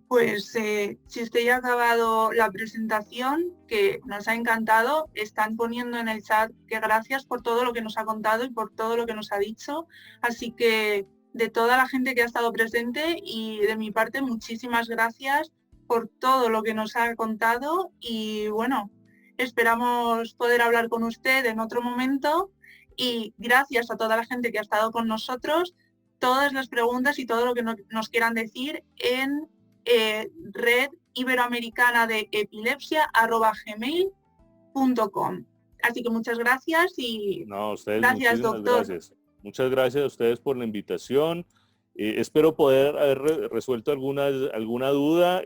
S1: Pues si usted ya ha acabado la presentación, que nos ha encantado, están poniendo en el chat que gracias por todo lo que nos ha contado y por todo lo que nos ha dicho. Así que de toda la gente que ha estado presente y de mi parte, muchísimas gracias por todo lo que nos ha contado y bueno, esperamos poder hablar con usted en otro momento y gracias a toda la gente que ha estado con nosotros, todas las preguntas y todo lo que nos quieran decir en red iberoamericana de epilepsia @gmail.com. Así que muchas gracias y
S2: no, ustedes,
S1: gracias, doctor.
S2: Gracias. Muchas gracias a ustedes por la invitación. Espero poder haber resuelto alguna duda.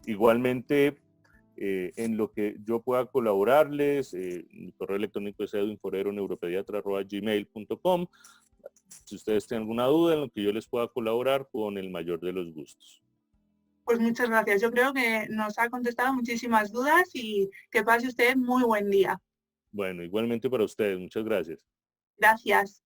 S2: Igualmente, en lo que yo pueda colaborarles, mi correo electrónico es edwinforero.neuropediatra@gmail.com. Si ustedes tienen alguna duda en lo que yo les pueda colaborar, con el mayor de los gustos.
S1: Pues muchas gracias. Yo creo que nos ha contestado muchísimas dudas y que pase usted muy buen día.
S2: Bueno, igualmente para ustedes. Muchas gracias.
S1: Gracias.